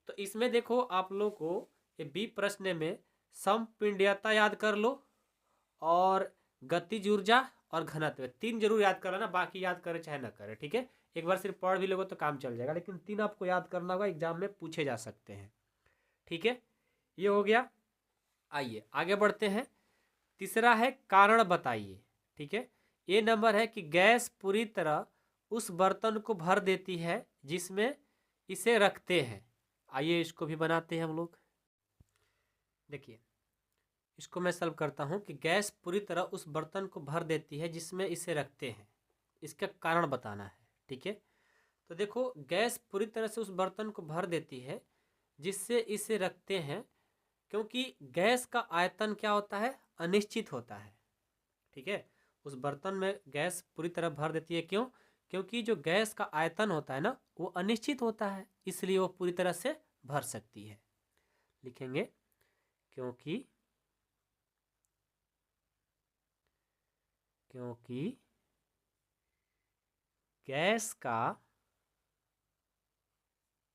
तो इसमें देखो आप लोग को ये बी प्रश्न में समपिंडीयता याद कर लो और गतिज ऊर्जा और घनत्व, तीन जरूर याद कर लेना, बाकी याद करे चाहे ना करे, ठीक है। एक बार सिर्फ पढ़ भी लोगे तो काम चल जाएगा, लेकिन तीन आपको याद करना होगा, एग्जाम में पूछे जा सकते हैं, ठीक है। ये हो गया। आइए आगे बढ़ते हैं। तीसरा है कारण बताइए, ठीक है। ये नंबर है कि गैस पूरी तरह उस बर्तन को भर देती है जिसमें इसे रखते हैं। आइए इसको भी बनाते हैं हम लोग। देखिए इसको मैं सॉल्व करता हूँ कि गैस पूरी तरह उस बर्तन को भर देती है जिसमें इसे रखते हैं, इसका कारण बताना है, ठीक है। तो देखो गैस पूरी तरह से उस बर्तन को भर देती है जिससे इसे रखते हैं, क्योंकि गैस का आयतन क्या होता है, अनिश्चित होता है, ठीक है। उस बर्तन में गैस पूरी तरह भर देती है, क्यों? क्योंकि जो गैस का आयतन होता है ना वो अनिश्चित होता है, इसलिए वो पूरी तरह से भर सकती है। लिखेंगे क्योंकि गैस का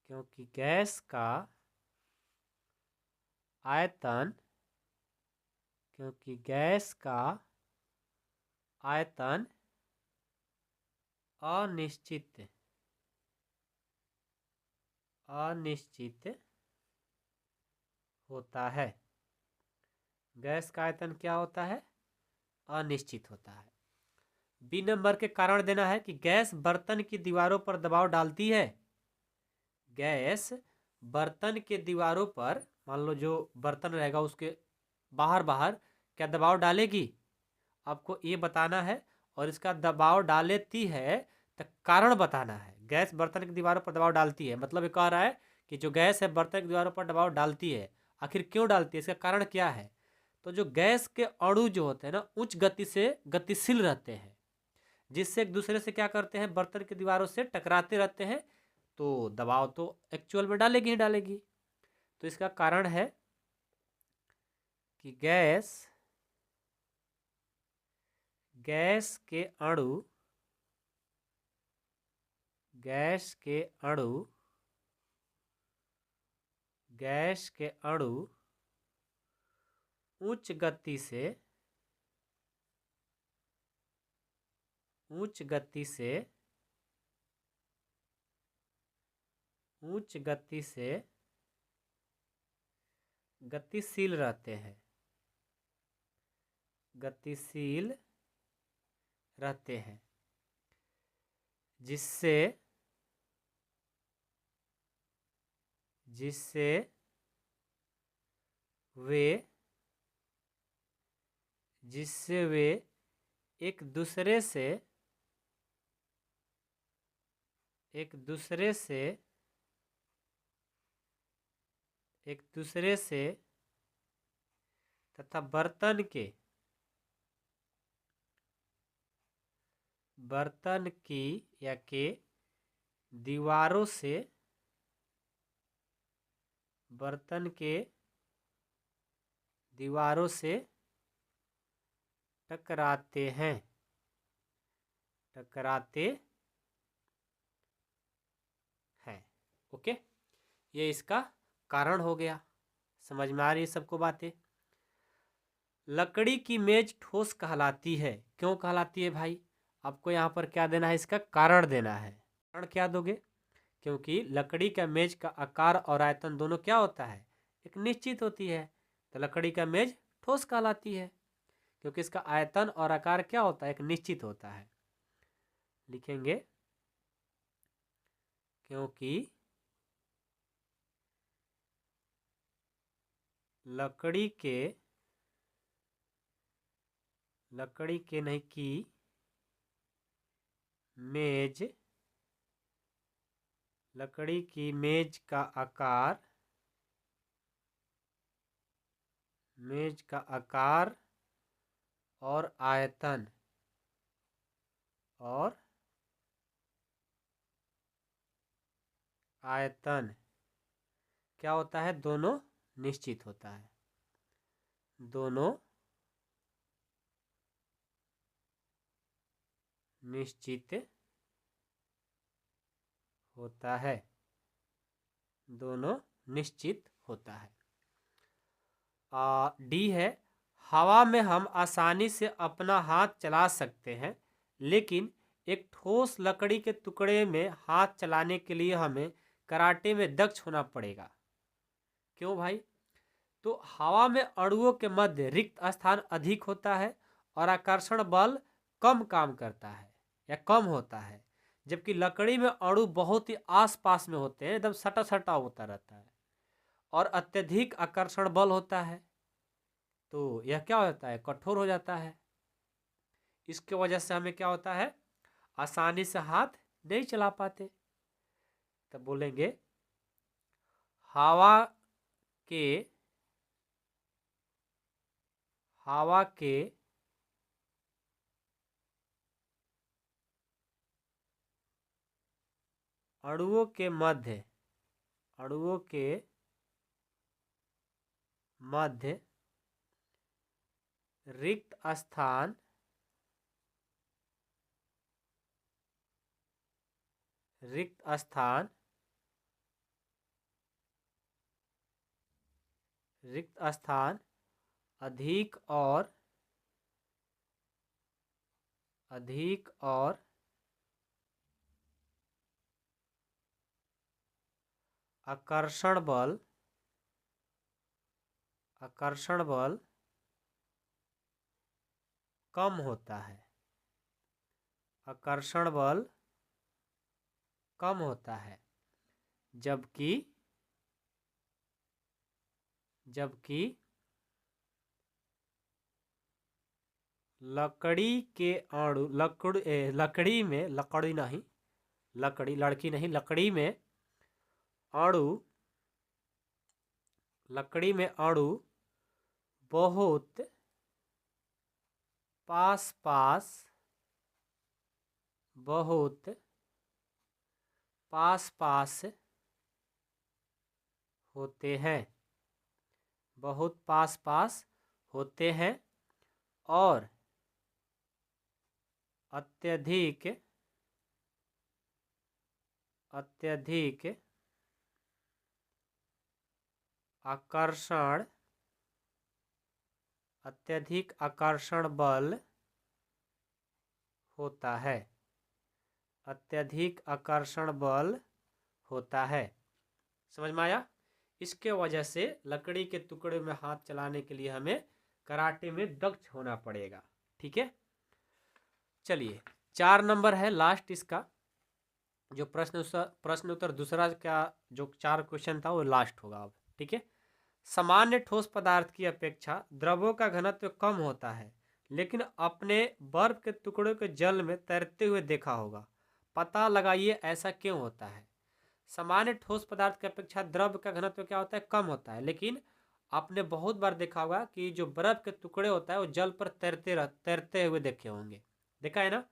क्योंकि गैस का आयतन क्योंकि गैस का आयतन अनिश्चित होता है। गैस का आयतन क्या होता है, अनिश्चित होता है। बी नंबर के कारण देना है कि गैस बर्तन की दीवारों पर दबाव डालती है। गैस बर्तन के दीवारों पर, मान लो जो बर्तन रहेगा उसके बाहर बाहर क्या दबाव डालेगी, आपको ये बताना है। और इसका दबाव डालती है तो कारण बताना है। गैस बर्तन की दीवारों पर दबाव डालती है, मतलब ये कह रहा है कि जो गैस है बर्तन की दीवारों पर दबाव डालती है, आखिर क्यों डालती है, इसका कारण क्या है। तो जो गैस के अणु जो होते हैं ना उच्च गति से गतिशील रहते हैं, जिससे एक दूसरे से क्या करते हैं, बर्तन की दीवारों से टकराते रहते हैं, तो दबाव तो एक्चुअल में डालेगी ही डालेगी। तो इसका कारण है कि गैस के अणु गैस के अणु गैस के अणु उच्च गति से उच्च गति से उच्च गति से गतिशील रहते हैं गतिशील रहते हैं जिससे जिससे वे जिससे वे एक दूसरे से एक दूसरे से एक दूसरे से तथा बर्तन की या के दीवारों से बर्तन के दीवारों से टकराते हैं ओके। ये इसका कारण हो गया। समझ में आ रही है सबको बातें। लकड़ी की मेज ठोस कहलाती है, क्यों कहलाती है भाई, आपको यहाँ पर क्या देना है, इसका कारण देना है। कारण क्या दोगे, क्योंकि लकड़ी का मेज का आकार और आयतन दोनों क्या होता है, एक निश्चित होती है, तो लकड़ी का मेज ठोस कहलाती है क्योंकि इसका आयतन और आकार क्या होता है, एक निश्चित होता है। लिखेंगे क्योंकि लकड़ी के नहीं की मेज लकड़ी की मेज का आकार और आयतन क्या होता है, दोनों निश्चित होता है। दोनों निश्चित होता है, दोनों निश्चित होता है। डी है, हवा में हम आसानी से अपना हाथ चला सकते हैं, लेकिन एक ठोस लकड़ी के टुकड़े में हाथ चलाने के लिए हमें कराटे में दक्ष होना पड़ेगा। क्यों भाई? तो हवा में अणुओं के मध्य रिक्त स्थान अधिक होता है और आकर्षण बल कम काम करता है या कम होता है, जबकि लकड़ी में अणु बहुत ही आसपास में होते हैं, एकदम सटा सटा होता रहता है और अत्यधिक आकर्षण बल होता है, तो यह क्या होता है? कठोर हो जाता है। इसके वजह से हमें क्या होता है? आसानी से हाथ नहीं चला पाते। तब बोलेंगे हवा के अणुओं के मध्य रिक्त स्थान अधिक और आकर्षण बल कम होता है। आकर्षण बल कम होता है, जबकि लकड़ी के अणु लकड़ी में अणु बहुत पास होते हैं और अत्यधिक आकर्षण बल होता है। समझ में आया? इसके वजह से लकड़ी के टुकड़े में हाथ चलाने के लिए हमें कराटे में दक्ष होना पड़ेगा। ठीक है, चलिए 4 नंबर है लास्ट इसका, जो प्रश्न उत्तर दूसरा का जो 4 क्वेश्चन था वो लास्ट होगा अब। ठीक है, सामान्य ठोस पदार्थ की अपेक्षा द्रवों का घनत्व कम होता है, लेकिन अपने बर्फ के टुकड़ों के जल में तैरते हुए देखा होगा। पता लगाइए ऐसा क्यों होता है? सामान्य ठोस पदार्थ की अपेक्षा द्रव का घनत्व क्या होता है? कम होता है, लेकिन आपने बहुत बार देखा होगा कि जो बर्फ के टुकड़े होता है वो जल पर तैरते हुए देखे होंगे, देखा है ना?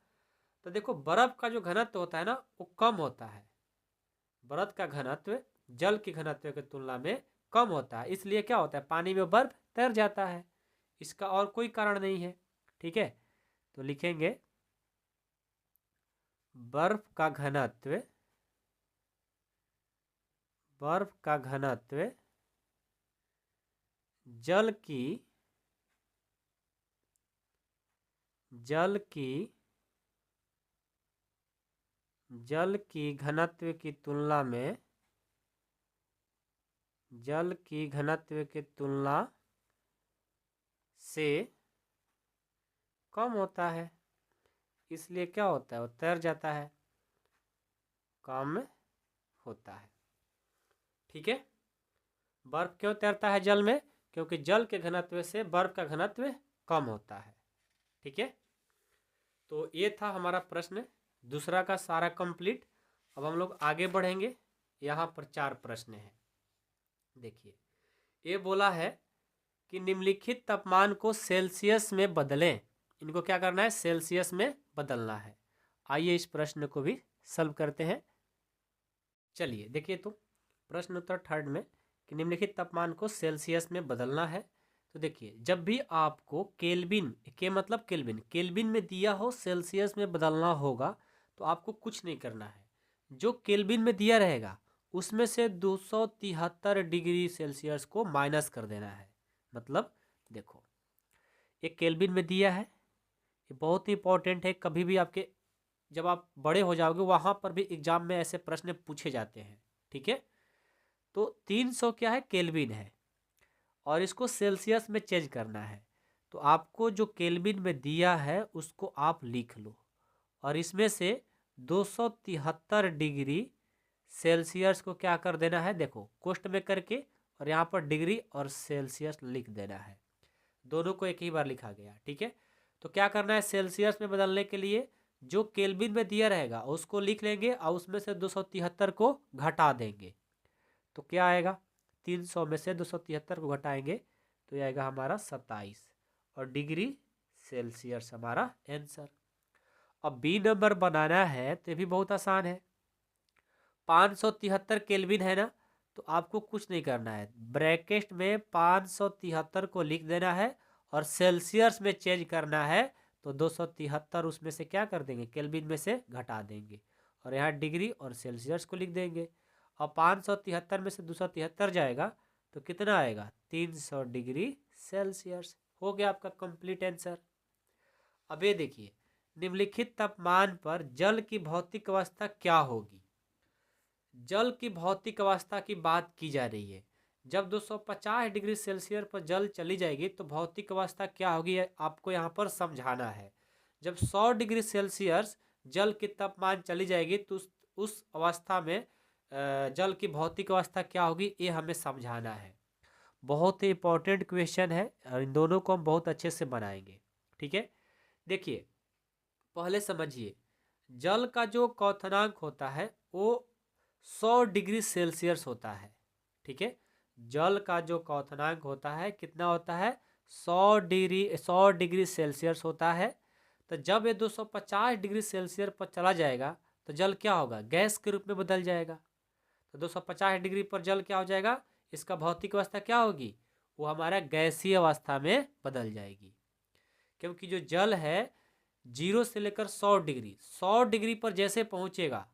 तो देखो बर्फ का जो घनत्व होता है ना वो कम होता है। बर्फ का घनत्व जल के घनत्व की तुलना में कम होता है, इसलिए क्या होता है? पानी में बर्फ तैर जाता है, इसका और कोई कारण नहीं है। ठीक है, तो लिखेंगे बर्फ का घनत्व जल की घनत्व की तुलना से कम होता है, इसलिए क्या होता है? वो तैर जाता है, कम होता है। ठीक है, बर्फ क्यों तैरता है जल में? क्योंकि जल के घनत्व से बर्फ का घनत्व कम होता है। ठीक है, तो ये था हमारा प्रश्न दूसरा का सारा कंप्लीट। अब हम लोग आगे बढ़ेंगे। यहाँ पर 4 प्रश्न हैं। देखिए, ये बोला है कि निम्नलिखित तापमान को सेल्सियस में बदलें। इनको क्या करना है? सेल्सियस में बदलना है। आइए इस प्रश्न को भी सॉल्व करते हैं। चलिए देखिए, तो प्रश्न उत्तर 3rd में कि निम्नलिखित तापमान को सेल्सियस में बदलना है। तो देखिए, जब भी आपको केल्विन के मतलब केल्विन में दिया हो, सेल्सियस में बदलना होगा, तो आपको कुछ नहीं करना है। जो केल्विन में दिया रहेगा उसमें से 273 डिग्री सेल्सियस को माइनस कर देना है। मतलब देखो, ये केल्विन में दिया है, ये बहुत ही इंपॉर्टेंट है। कभी भी आपके जब आप बड़े हो जाओगे वहाँ पर भी एग्जाम में ऐसे प्रश्न पूछे जाते हैं। ठीक है, तो 300 क्या है, केल्विन है, और इसको सेल्सियस में चेंज करना है। तो आपको जो केल्विन में दिया है उसको आप लिख लो, और इसमें से 273 डिग्री सेल्सियस को क्या कर देना है, देखो कोष्ट में करके, और यहाँ पर डिग्री और सेल्सियस लिख देना है। दोनों को एक ही बार लिखा गया। ठीक है, तो क्या करना है, सेल्सियस में बदलने के लिए जो केल्विन में दिया रहेगा उसको लिख लेंगे और उसमें से 273 को घटा देंगे। तो क्या आएगा, 300 में से 273 को घटाएंगे तो ये आएगा हमारा 27, और डिग्री सेल्सियस हमारा आंसर। अब बी नंबर बनाना है तो ये भी बहुत आसान है। 573 केल्विन है ना, तो आपको कुछ नहीं करना है, ब्रैकेट में 573 को लिख देना है और सेल्सियस में चेंज करना है। तो 273 उसमें से क्या कर देंगे, केल्विन में से घटा देंगे, और यहाँ डिग्री और सेल्सियस को लिख देंगे। और 573 में से 273 जाएगा तो कितना आएगा, 300 डिग्री सेल्सियस। हो गया आपका कंप्लीट आंसर। अब ये देखिए, निम्नलिखित तापमान पर जल की भौतिक अवस्था क्या होगी। जल की भौतिक अवस्था की बात की जा रही है। जब 250 डिग्री सेल्सियस पर जल चली जाएगी तो भौतिक अवस्था क्या होगी, आपको यहाँ पर समझाना है। जब 100 डिग्री सेल्सियस जल की तापमान चली जाएगी तो उस अवस्था में जल की भौतिक अवस्था क्या होगी, ये हमें समझाना है। बहुत ही इंपॉर्टेंट क्वेश्चन है और इन दोनों को हम बहुत अच्छे से बनाएंगे। ठीक है, देखिए पहले समझिए, जल का जो क्वथनांक होता है वो 100 डिग्री सेल्सियस होता है। ठीक है, जल का जो क्वथनांक होता है कितना होता है, 100 डिग्री सेल्सियस होता है। तो जब ये 250 डिग्री सेल्सियस पर चला जाएगा तो जल क्या होगा, गैस के रूप में बदल जाएगा। तो 250 डिग्री पर जल क्या हो जाएगा, इसका भौतिक अवस्था क्या होगी, वो हमारा गैसीय अवस्था में बदल जाएगी। क्योंकि जो जल है 0 से लेकर 100 डिग्री पर जैसे पहुंचेगा,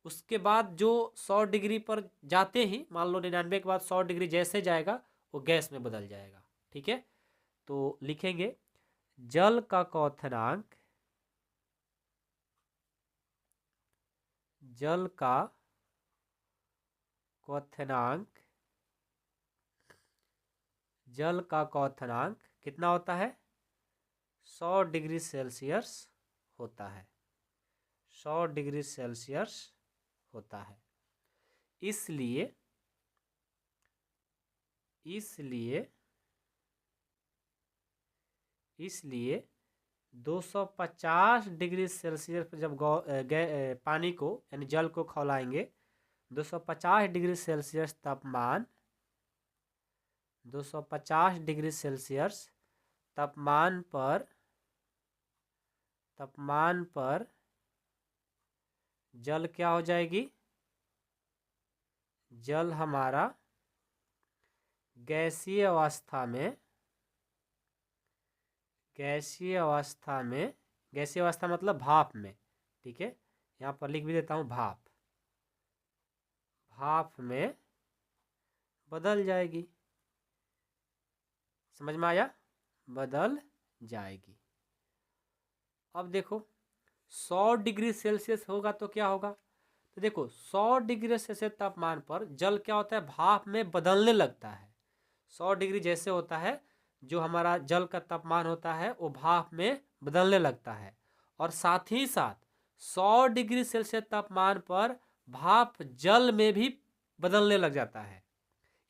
उसके बाद जो 100 डिग्री पर जाते ही, मान लो 99 के बाद 100 डिग्री जैसे जाएगा वो गैस में बदल जाएगा। ठीक है, तो लिखेंगे जल का क्वथनांक, जल का क्वथनांक, जल का क्वथनांक कितना होता है, 100 डिग्री सेल्सियस होता है, 100 डिग्री सेल्सियस होता है। इसलिए इसलिए इसलिए 250 डिग्री सेल्सियस पर जब पानी को यानी जल को खौलाएंगे, 250 डिग्री सेल्सियस तापमान, 250 डिग्री सेल्सियस तापमान पर जल क्या हो जाएगी, जल हमारा गैसीय अवस्था में, गैसीय अवस्था में, गैसीय अवस्था मतलब भाप में। ठीक है, यहाँ पर लिख भी देता हूँ भाप, भाप में बदल जाएगी। समझ में आया, बदल जाएगी। अब देखो 100 डिग्री सेल्सियस होगा तो क्या होगा, तो देखो 100 डिग्री सेल्सियस तापमान पर जल क्या होता है, भाप में बदलने लगता है। 100 डिग्री जैसे होता है, जो हमारा जल का तापमान होता है वो भाप में बदलने लगता है। और साथ ही साथ 100 डिग्री सेल्सियस तापमान पर भाप जल में भी बदलने लग जाता है।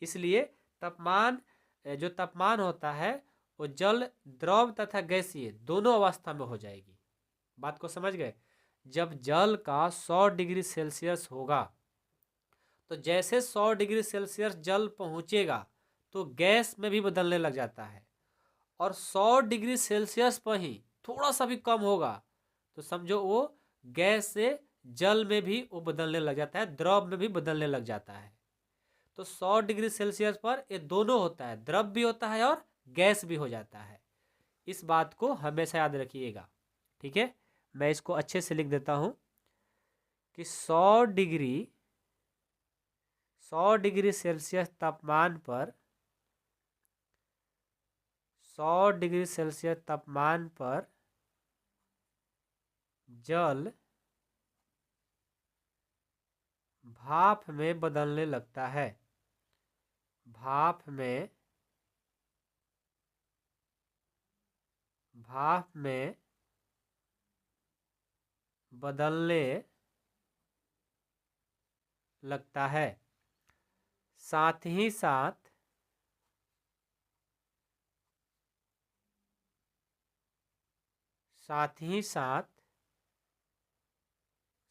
इसलिए जो तापमान होता है वो जल, द्रव तथा गैसीय दोनों अवस्था में हो जाएगी। बात को समझ गए। जब जल का 100 डिग्री सेल्सियस होगा तो जैसे 100 डिग्री सेल्सियस जल पहुंचेगा तो गैस में भी बदलने लग जाता है, और 100 डिग्री सेल्सियस पर ही थोड़ा सा भी कम होगा तो समझो वो गैस से जल में भी वो बदलने लग जाता है, द्रव में भी बदलने लग जाता है। तो 100 डिग्री सेल्सियस पर ये दोनों होता है, द्रव भी होता है और गैस भी हो जाता है। इस बात को हमेशा याद रखिएगा, ठीक है। मैं इसको अच्छे से लिख देता हूँ कि 100 डिग्री सेल्सियस तापमान पर 100 डिग्री सेल्सियस तापमान पर जल भाप में बदलने लगता है। भाप में बदलने लगता है। साथ ही साथ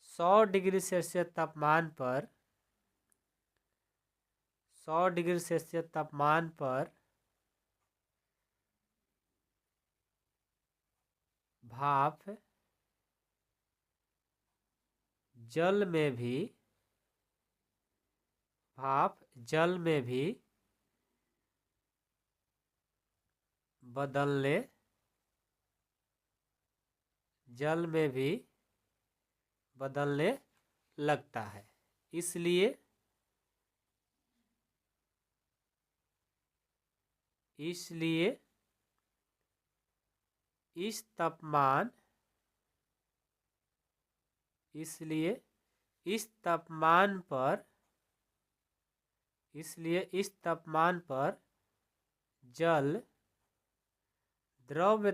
100 डिग्री सेल्सियस तापमान पर 100 डिग्री सेल्सियस तापमान पर भाप जल में भी बदलने लगता है। इसलिए इस तापमान पर जल द्रव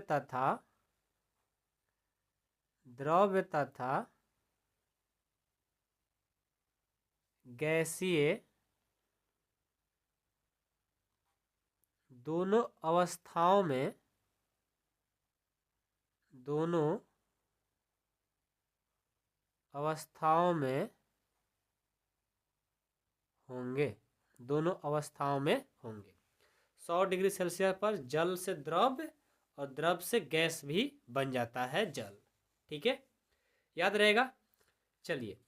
तथा गैसीय दोनों अवस्थाओं में होंगे। 100 डिग्री सेल्सियस पर जल से द्रव और द्रव से गैस भी बन जाता है जल, ठीक है, याद रहेगा। चलिए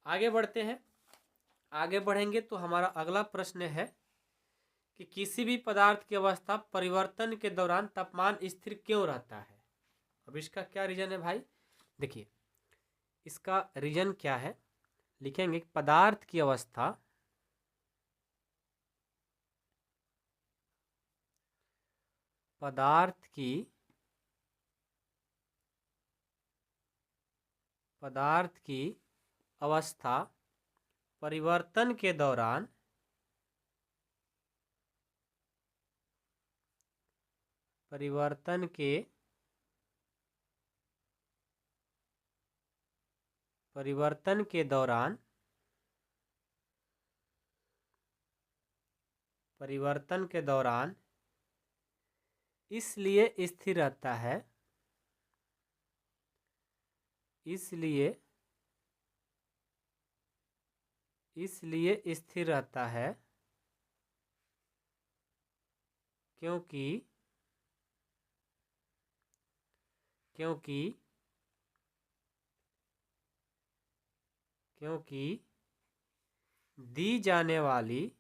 आगे बढ़ते हैं। आगे बढ़ेंगे तो हमारा अगला प्रश्न है कि किसी भी पदार्थ की अवस्था परिवर्तन के दौरान तापमान स्थिर क्यों रहता है। अब इसका क्या रीजन है भाई, देखिए इसका रीजन क्या है। लिखेंगे पदार्थ की अवस्था परिवर्तन के दौरान परिवर्तन के दौरान इसलिए स्थिर रहता है क्योंकि दी जाने वाली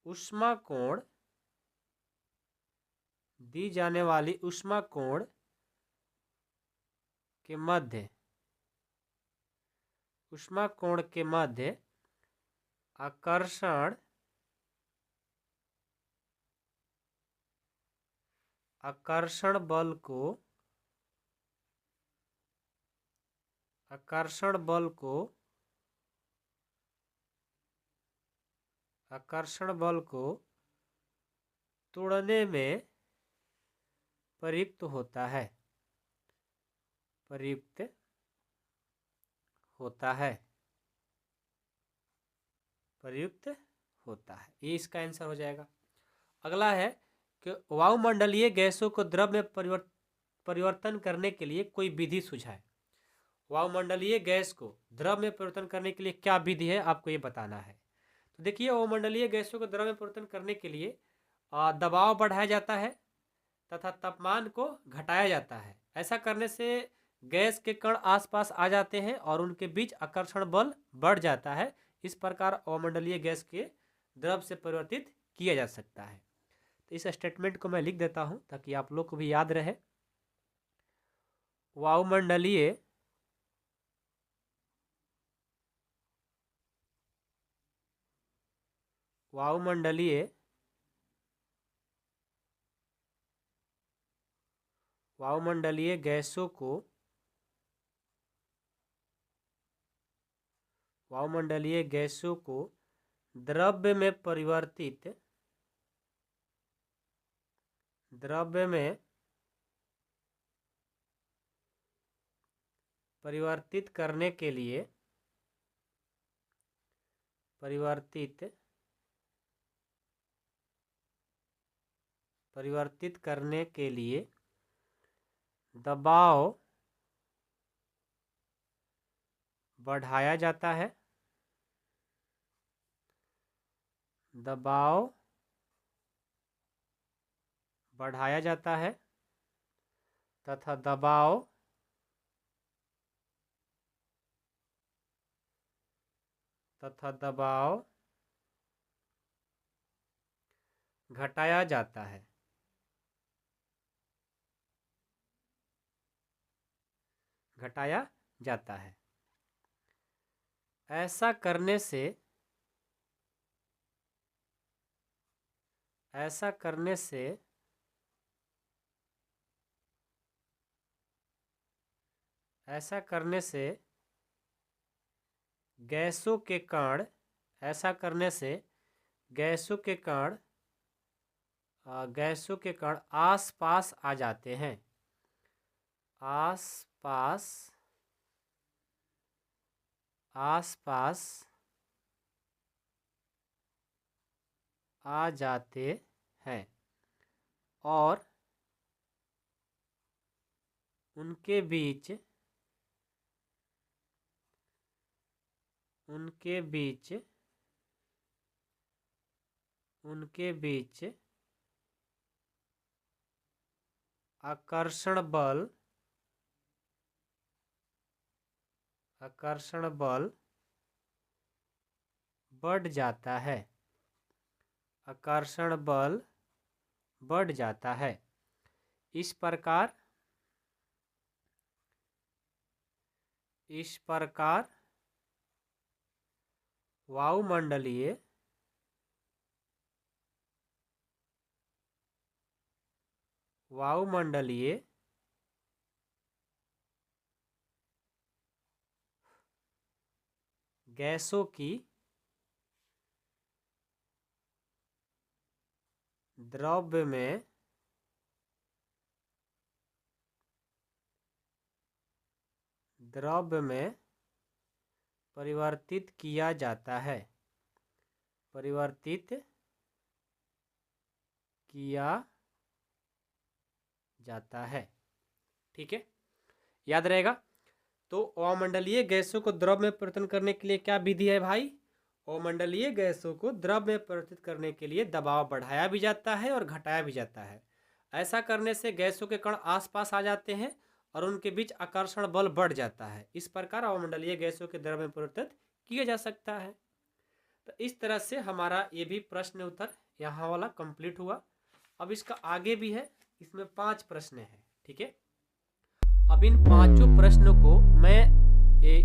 ऊष्मा कोण के मध्य आकर्षण बल को तोड़ने में प्रयुक्त होता है। ये इसका आंसर हो जाएगा। अगला है कि वायुमंडलीय गैसों को द्रव में परिवर्तन करने के लिए कोई विधि सुझाए। वायुमंडलीय गैस को द्रव में परिवर्तन करने के लिए क्या विधि है, आपको ये बताना है। तो देखिए वायुमंडलीय गैसों को द्रव में परिवर्तन करने के लिए दबाव बढ़ाया जाता है तथा तापमान को घटाया जाता है। ऐसा करने से गैस के कण आसपास आ जाते हैं और उनके बीच आकर्षण बल बढ़ जाता है। इस प्रकार अवामंडलीय गैस के द्रव से परिवर्तित किया जा सकता है। तो इस स्टेटमेंट को मैं लिख देता हूं ताकि आप लोग को भी याद रहे। वायुमंडलीय वायुमंडलीय वायुमंडलीय गैसों को वायुमंडलीय गैसों को द्रव्य में परिवर्तित करने के लिए परिवर्तित करने के लिए दबाव बढ़ाया जाता है। दबाव बढ़ाया जाता है तथा दबाव घटाया जाता है। घटाया जाता है। ऐसा करने से गैसों के कण आसपास आ जाते हैं। आसपास आ जाते हैं और उनके बीच आकर्षण बल बढ़ जाता है। आकर्षण बल बढ़ जाता है। इस प्रकार वायुमंडलीय गैसों की द्रव्य में परिवर्तित किया जाता है। ठीक है, याद रहेगा। तो अवामंडलीय गैसों को द्रव में परिवर्तन करने के लिए क्या विधि है भाई? अवामंडलीय गैसों को द्रव में परिवर्तित करने के लिए दबाव बढ़ाया भी जाता है और घटाया भी जाता है। ऐसा करने से गैसों के कण आसपास आ जाते हैं और उनके बीच आकर्षण बल बढ़ जाता है। इस प्रकार अवामंडलीय गैसों के द्रव में परिवर्तित किया जा सकता है। तो इस तरह से हमारा ये भी प्रश्न उत्तर यहाँ वाला कंप्लीट हुआ। अब इसका आगे भी है, इसमें 5 प्रश्न है। ठीक है, अब इन 5 प्रश्नों को मैं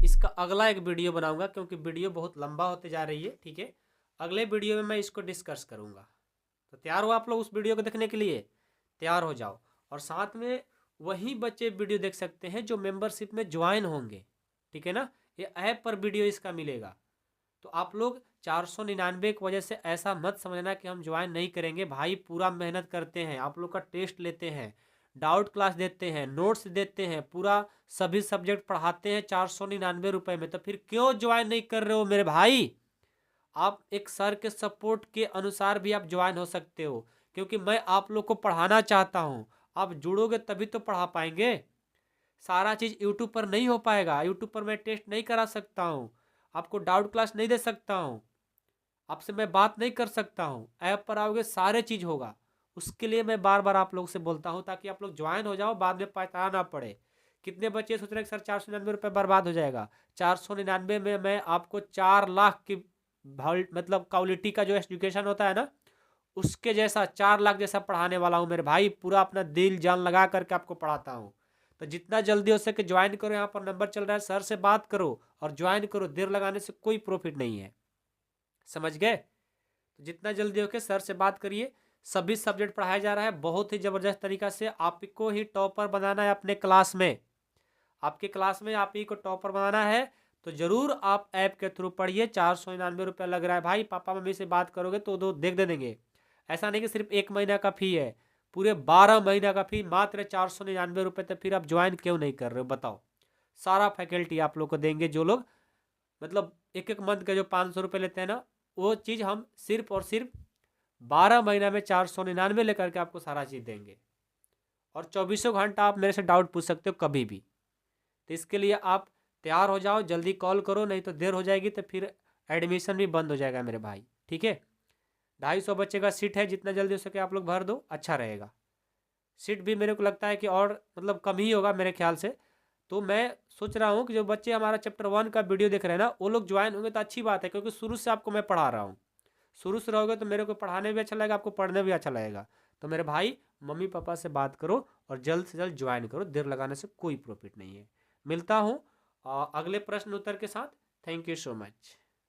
इसका अगला एक वीडियो बनाऊंगा क्योंकि वीडियो बहुत लंबा होते जा रही है। ठीक है, अगले वीडियो में मैं इसको डिस्कस करूंगा। तो तैयार हो आप लोग उस वीडियो को देखने के लिए? तैयार हो जाओ। और साथ में वही बच्चे वीडियो देख सकते हैं जो मेंबरशिप में ज्वाइन होंगे। ठीक है ना, ये ऐप पर वीडियो इसका मिलेगा। तो आप लोग 499 की वजह से ऐसा मत समझना कि हम ज्वाइन नहीं करेंगे। भाई पूरा मेहनत करते हैं, आप लोग का टेस्ट लेते हैं, डाउट क्लास देते हैं, नोट्स देते हैं, पूरा सभी सब्जेक्ट पढ़ाते हैं 499 रुपये में। तो फिर क्यों ज्वाइन नहीं कर रहे हो मेरे भाई? आप एक सर के सपोर्ट के अनुसार भी आप ज्वाइन हो सकते हो, क्योंकि मैं आप लोग को पढ़ाना चाहता हूँ। आप जुड़ोगे तभी तो पढ़ा पाएंगे। सारा चीज़ यूट्यूब पर नहीं हो पाएगा। यूट्यूब पर मैं टेस्ट नहीं करा सकता हूँ, आपको डाउट क्लास नहीं दे सकता हूँ, आपसे मैं बात नहीं कर सकता हूँ। ऐप पर आओगे सारे चीज़ होगा। उसके लिए मैं बार बार आप लोग से बोलता हूँ ताकि आप लोग ज्वाइन हो जाओ, बाद में पछताना ना पड़े कितने बच्चे सोच रहे हैं कि सर 499 रुपये बर्बाद हो जाएगा। 499 में मैं आपको 4 लाख की मतलब क्वालिटी का जो एजुकेशन होता है ना, उसके जैसा 4 लाख जैसा पढ़ाने वाला हूँ मेरे भाई। पूरा अपना दिल जान लगा करके आपको पढ़ाता हूँ। तो जितना जल्दी हो सके ज्वाइन करो, यहाँ पर नंबर चल रहा है, सर से बात करो और ज्वाइन करो। देर लगाने से कोई प्रॉफिट नहीं है, समझ गए। तो जितना जल्दी हो के सर से बात करिए। सभी सब्जेक्ट पढ़ाया जा रहा है बहुत ही ज़बरदस्त तरीका से। आपको ही टॉपर बनाना है अपने क्लास में, आपके क्लास में आप ही को टॉपर बनाना है। तो जरूर आप ऐप के थ्रू पढ़िए। 499 रुपया लग रहा है भाई, पापा मम्मी से बात करोगे तो दो देख दे देंगे। ऐसा नहीं कि सिर्फ 1 महीना का फी है, पूरे 12 महीना का फी मात्र 499 रुपये। तो फिर आप ज्वाइन क्यों नहीं कर रहे हो बताओ। सारा फैकल्टी आप लोग को देंगे। जो लोग मतलब एक एक मंथ का जो 500 रुपये लेते हैं ना, वो चीज़ हम सिर्फ और सिर्फ 12 महीना में 499 लेकर के आपको सारा चीज़ देंगे। और 24 घंटा आप मेरे से डाउट पूछ सकते हो कभी भी। तो इसके लिए आप तैयार हो जाओ, जल्दी कॉल करो, नहीं तो देर हो जाएगी तो फिर एडमिशन भी बंद हो जाएगा मेरे भाई। ठीक है, 250 बच्चे का सीट है, जितना जल्दी हो सके आप लोग भर दो, अच्छा रहेगा। सीट भी मेरे को लगता है कि और मतलब कम ही होगा मेरे ख्याल से। तो मैं सोच रहा हूँ कि जो बच्चे हमारा चैप्टर 1 का वीडियो देख रहे हैं ना, वो लोग ज्वाइन होंगे तो अच्छी बात है, क्योंकि शुरू से आपको मैं पढ़ा रहा हूँ। शुरू से रहोगे तो मेरे को पढ़ाने भी अच्छा लगेगा, आपको पढ़ने भी अच्छा लगेगा। तो मेरे भाई मम्मी पापा से बात करो और जल्द से जल्द ज्वाइन करो, देर लगाने से कोई प्रॉफिट नहीं है। मिलता हूँ अगले प्रश्न उत्तर के साथ। Thank you so much.